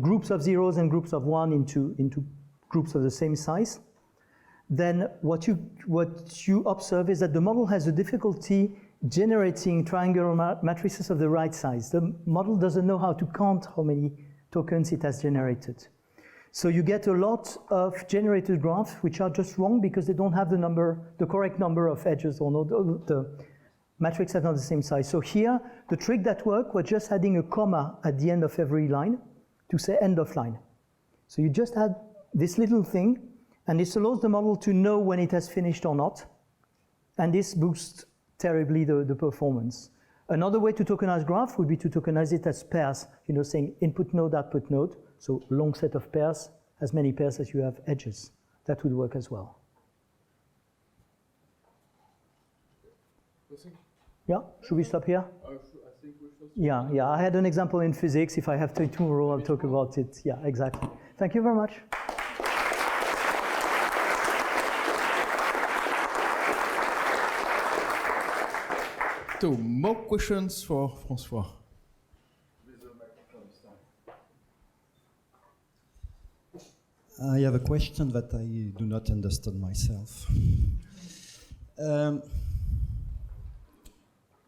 groups of zeros and groups of one into groups of the same size. Then what you observe is that the model has a difficulty generating triangular matrices of the right size. The model doesn't know how to count how many tokens it has generated. So you get a lot of generated graphs which are just wrong because they don't have the correct number of edges, or the matrix are not the same size. So here, the trick that worked was just adding a comma at the end of every line to say end of line. So you just add this little thing, and this allows the model to know when it has finished or not, and this boosts terribly the performance. Another way to tokenize graph would be to tokenize it as pairs, saying input node, output node, so long set of pairs, as many pairs as you have edges. That would work as well. Yeah, should we stop here? I think we should. Yeah, I had an example in physics. If I have time tomorrow, I'll talk about it. Yeah, exactly. Thank you very much. So, more questions for Francois? I have a question that I do not understand myself.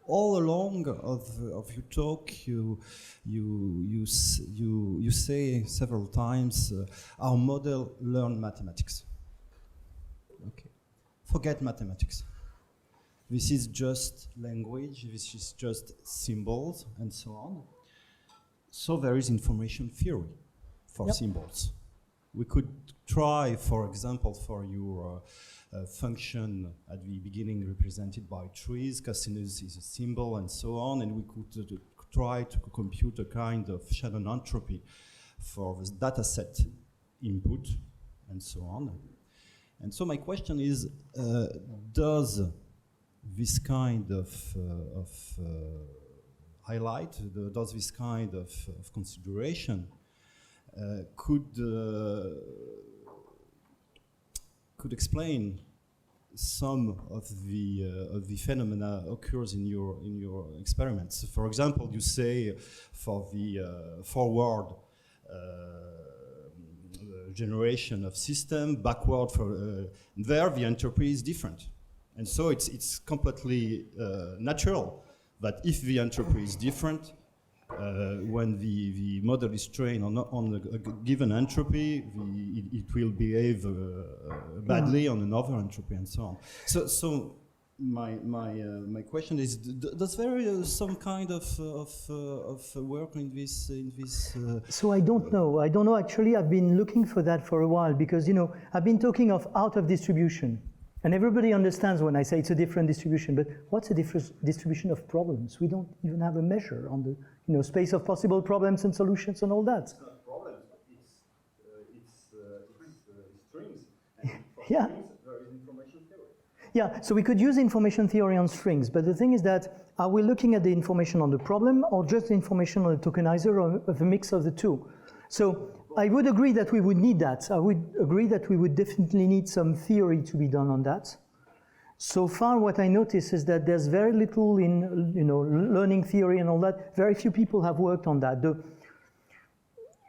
All along of your talk, you say several times, our model learn mathematics. Okay, forget mathematics. This is just language, this is just symbols, and so on. So there is information theory for symbols. We could try, for example, for your function at the beginning represented by trees, cosinus is a symbol, and so on, and we could try to compute a kind of Shannon entropy for this data set input, and so on. And so my question is, does this kind of highlight, does this kind of consideration could explain some of the phenomena occurs in your experiments? For example, you say for the forward generation of system, backward for there the entropy is different. And so it's completely natural that if the entropy is different, when the model is trained on a given entropy, it will behave badly on another entropy, and so on. So my question is: does there some kind of work in this? So I don't know. I don't know. Actually, I've been looking for that for a while because I've been talking of out of distribution. And everybody understands when I say it's a different distribution, but what's a different distribution of problems? We don't even have a measure on the space of possible problems and solutions and all that. It's not problems, it's strings. And for Yeah. strings, there is information theory. Yeah, so we could use information theory on strings, but the thing is that, are we looking at the information on the problem or just the information on the tokenizer or a mix of the two? So I would agree that we would need that. I would agree that we would definitely need some theory to be done on that. So far, what I notice is that there's very little in learning theory and all that. Very few people have worked on that.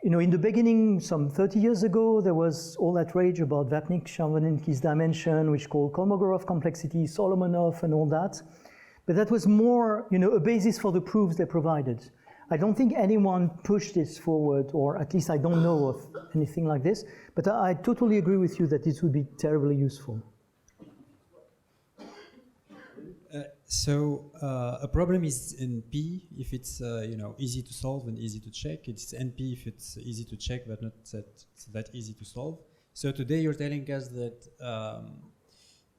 In the beginning, some 30 years ago, there was all that rage about Vapnik-Chervoninski's dimension, which called Kolmogorov complexity, Solomonov, and all that. But that was more, a basis for the proofs they provided. I don't think anyone pushed this forward, or at least I don't know of anything like this. But I totally agree with you that this would be terribly useful. So a problem is NP if it's easy to solve and easy to check. It's NP if it's easy to check but not that easy to solve. So today you're telling us that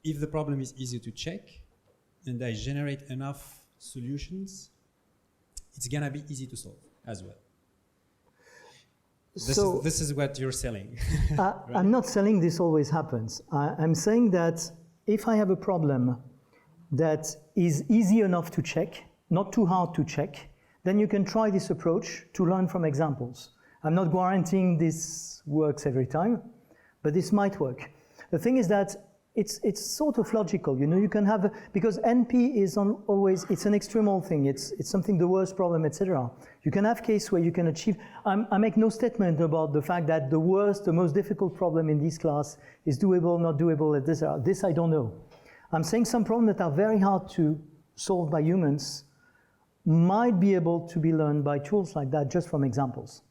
if the problem is easy to check and I generate enough solutions, it's gonna be easy to solve as well. This is what you're selling. Right? I'm not selling this always happens. I'm saying that if I have a problem that is easy enough to check, not too hard to check, then you can try this approach to learn from examples. I'm not guaranteeing this works every time, but this might work. The thing is that it's sort of logical, you can have, because NP is always, it's an extremal thing, it's something, the worst problem, etc. You can have case where you can achieve, I make no statement about the fact that the worst, the most difficult problem in this class is doable, not doable, etc. This I don't know. I'm saying some problems that are very hard to solve by humans might be able to be learned by tools like that just from examples.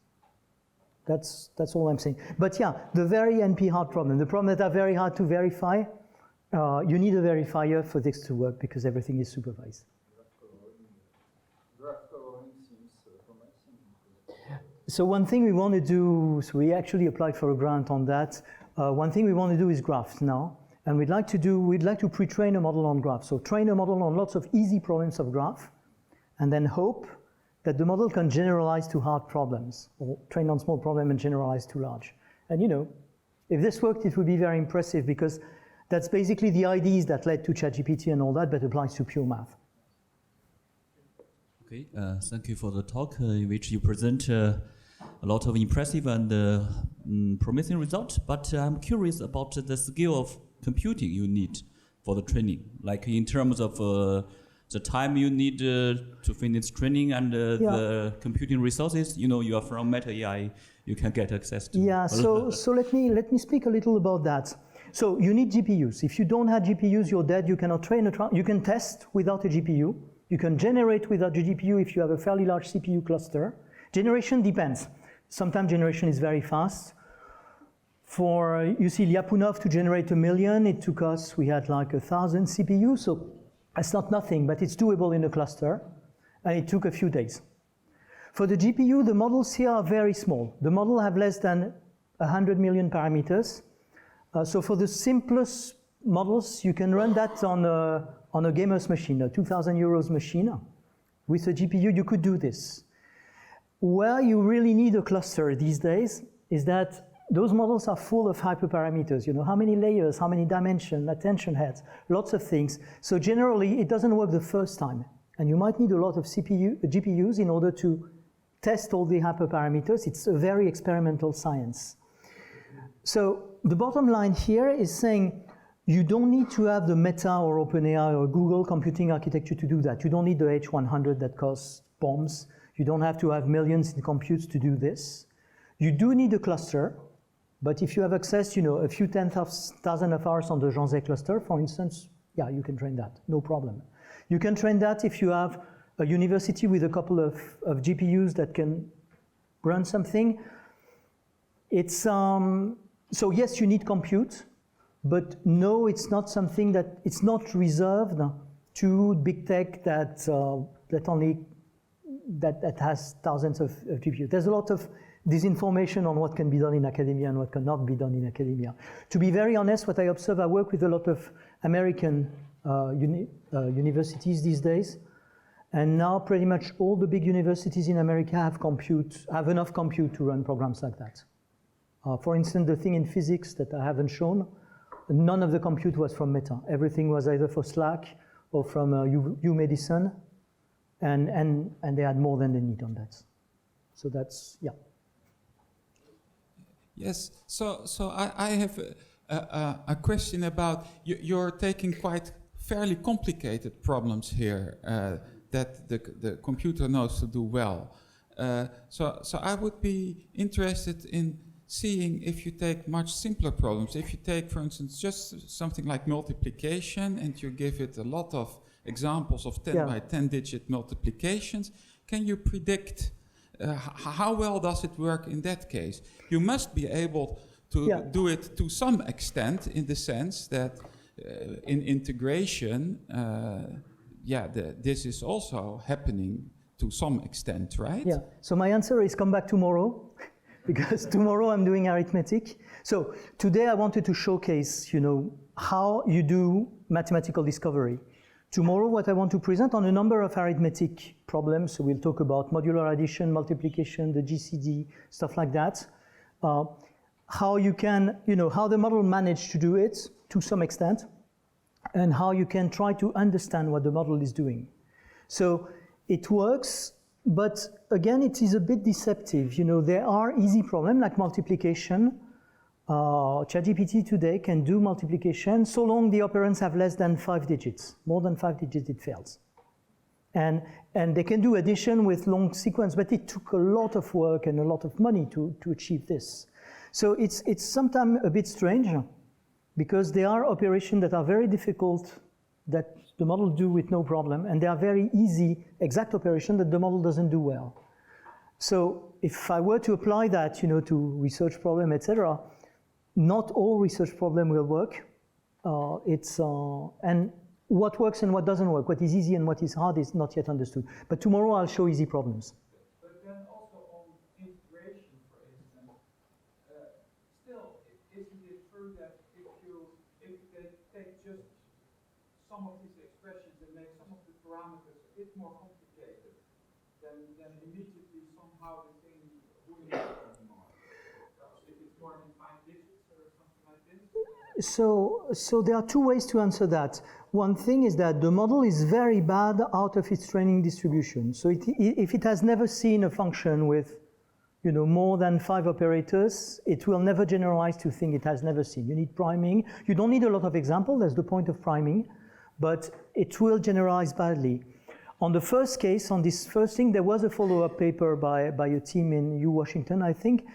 That's all I'm saying. But yeah, the very NP hard problem, the problem that are very hard to verify, you need a verifier for this to work because everything is supervised. So one thing we want to do, so we actually applied for a grant on that. One thing we want to do is graphs now. And we'd like to pre-train a model on graphs. So train a model on lots of easy problems of graph, and then hope that the model can generalize to hard problems, or train on small problem and generalize to large. And if this worked, it would be very impressive because that's basically the ideas that led to ChatGPT and all that, but applies to pure math. Okay, thank you for the talk in which you present a lot of impressive and promising results. But I'm curious about the skill of computing you need for the training, like in terms of the time you need to finish training and the computing resources. You are from Meta AI, you can get access to. Yeah, so let me speak a little about that. So you need GPUs. If you don't have GPUs, you're dead. You cannot train you can test without a GPU. You can generate without a GPU if you have a fairly large CPU cluster. Generation depends. Sometimes generation is very fast. For, Lyapunov to generate 1 million, it took us, we had like 1,000 CPUs, so it's not nothing, but it's doable in a cluster, and it took a few days. For the GPU, the models here are very small. The model have less than 100 million parameters. So for the simplest models, you can run that on a gamer's machine, a 2,000 euros machine. With a GPU, you could do this. Where you really need a cluster these days is that those models are full of hyperparameters, how many layers, how many dimensions, attention heads, lots of things. So generally, it doesn't work the first time. And you might need a lot of GPUs in order to test all the hyperparameters. It's a very experimental science. So the bottom line here is saying you don't need to have the Meta or OpenAI or Google computing architecture to do that. You don't need the H100 that costs bombs. You don't have to have millions in computes to do this. You do need a cluster. But if you have access, a few 10,000 of hours on the Jean-Zay cluster, for instance, yeah, you can train that, no problem. You can train that if you have a university with a couple of GPUs that can run something. It's, so yes, you need compute, but no, it's not something it's not reserved to big tech that has thousands of GPUs. There's a lot of disinformation on what can be done in academia and what cannot be done in academia. To be very honest, what I observe, I work with a lot of American universities these days, and now pretty much all the big universities in America have enough compute to run programs like that. For instance, the thing in physics that I haven't shown, none of the compute was from Meta. Everything was either for SLAC or from UMedicine, and they had more than they need on that. So that's, yeah. Yes, so I have a question about, you're taking quite fairly complicated problems here that the computer knows to do well. So I would be interested in seeing if you take much simpler problems. If you take, for instance, just something like multiplication and you give it a lot of examples of 10 by 10 digit multiplications, can you predict how well does it work in that case? You must be able to do it to some extent, in the sense that in integration, this is also happening to some extent, right? Yeah, so my answer is come back tomorrow, because tomorrow I'm doing arithmetic. So today I wanted to showcase, how you do mathematical discovery. Tomorrow what I want to present on a number of arithmetic problems, so we'll talk about modular addition, multiplication, the GCD, stuff like that. How you can, how the model managed to do it to some extent, and how you can try to understand what the model is doing. So it works, but again, it is a bit deceptive. There are easy problems like multiplication. ChatGPT today can do multiplication so long the operands have less than 5 digits. More than 5 digits, it fails. And they can do addition with long sequence, but it took a lot of work and a lot of money to achieve this. So it's sometimes a bit strange, because there are operations that are very difficult that the model do with no problem, and there are very easy exact operations that the model doesn't do well. So if I were to apply that, to research problem, etc., not all research problem will work. And what works and what doesn't work, what is easy and what is hard is not yet understood. But tomorrow I'll show easy problems. But then also on integration, for instance, still, isn't it true that if they take just some of these expressions and make some of the parameters a bit more complicated, then immediately somehow the thing wouldn't work anymore? If it's more than 5 digits or something like this? So there are two ways to answer that. One thing is that the model is very bad out of its training distribution. So if it has never seen a function with more than 5 operators, it will never generalize to things it has never seen. You need priming. You don't need a lot of examples, that's the point of priming, but it will generalize badly. On the first case, on this first thing, there was a follow-up paper by a team in Washington, I think,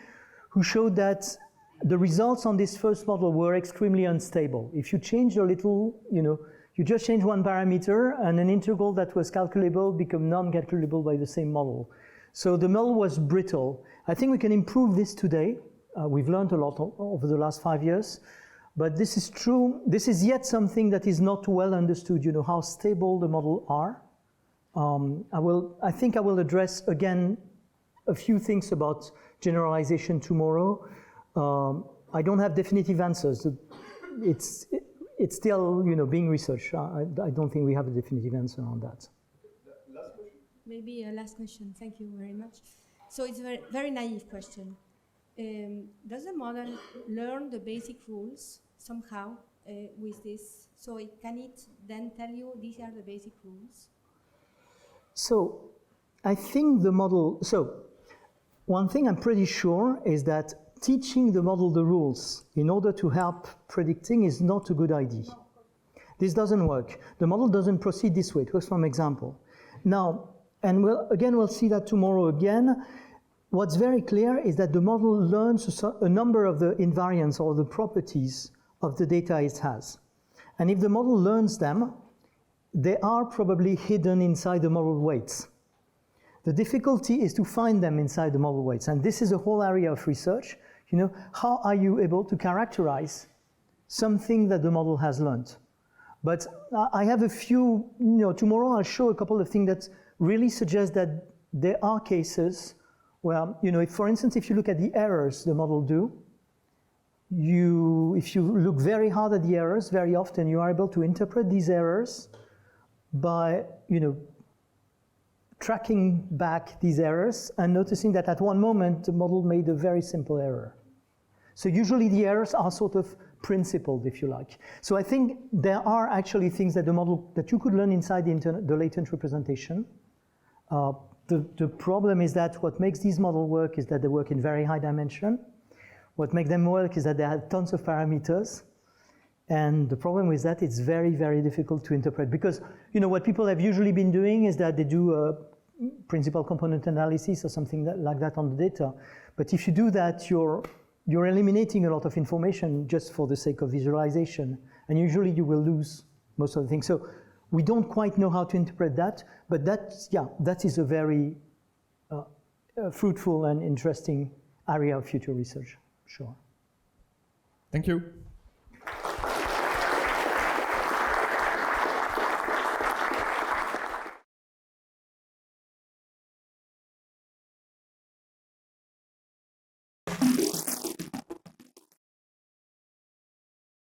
who showed that the results on this first model were extremely unstable. If you change a little, you just change one parameter and an integral that was calculable become non-calculable by the same model. So the model was brittle. I think we can improve this today. We've learned a lot over the last 5 years, but this is true. This is yet something that is not well understood, how stable the model are. I think I will address again a few things about generalization tomorrow. I don't have definitive answers. It's still, being researched. I don't think we have a definitive answer on that. Last question? Maybe a last question. Thank you very much. So it's a very, very naive question. Does the model learn the basic rules somehow with this? So can it then tell you these are the basic rules? So I think the model, one thing I'm pretty sure is that teaching the model the rules in order to help predicting is not a good idea. This doesn't work. The model doesn't proceed this way. It works from example. Now, and we'll see that tomorrow again. What's very clear is that the model learns a number of the invariants or the properties of the data it has. And if the model learns them, they are probably hidden inside the model weights. The difficulty is to find them inside the model weights. And this is a whole area of research. How are you able to characterize something that the model has learned? But I have a few, tomorrow I'll show a couple of things that really suggest that there are cases Well, for instance, if you look at the errors the model do, if you look very hard at the errors, very often you are able to interpret these errors by, tracking back these errors and noticing that at one moment the model made a very simple error. So usually the errors are sort of principled, if you like. So I think there are actually things that that you could learn inside the latent representation. The problem is that what makes these models work is that they work in very high dimension. What makes them work is that they have tons of parameters. And the problem with that, it's very, very difficult to interpret. Because, what people have usually been doing is that they do a principal component analysis or something like that on the data. But if you do that, you're eliminating a lot of information just for the sake of visualization. And usually you will lose most of the things. So we don't quite know how to interpret that, but that is a very fruitful and interesting area of future research, sure. Thank you.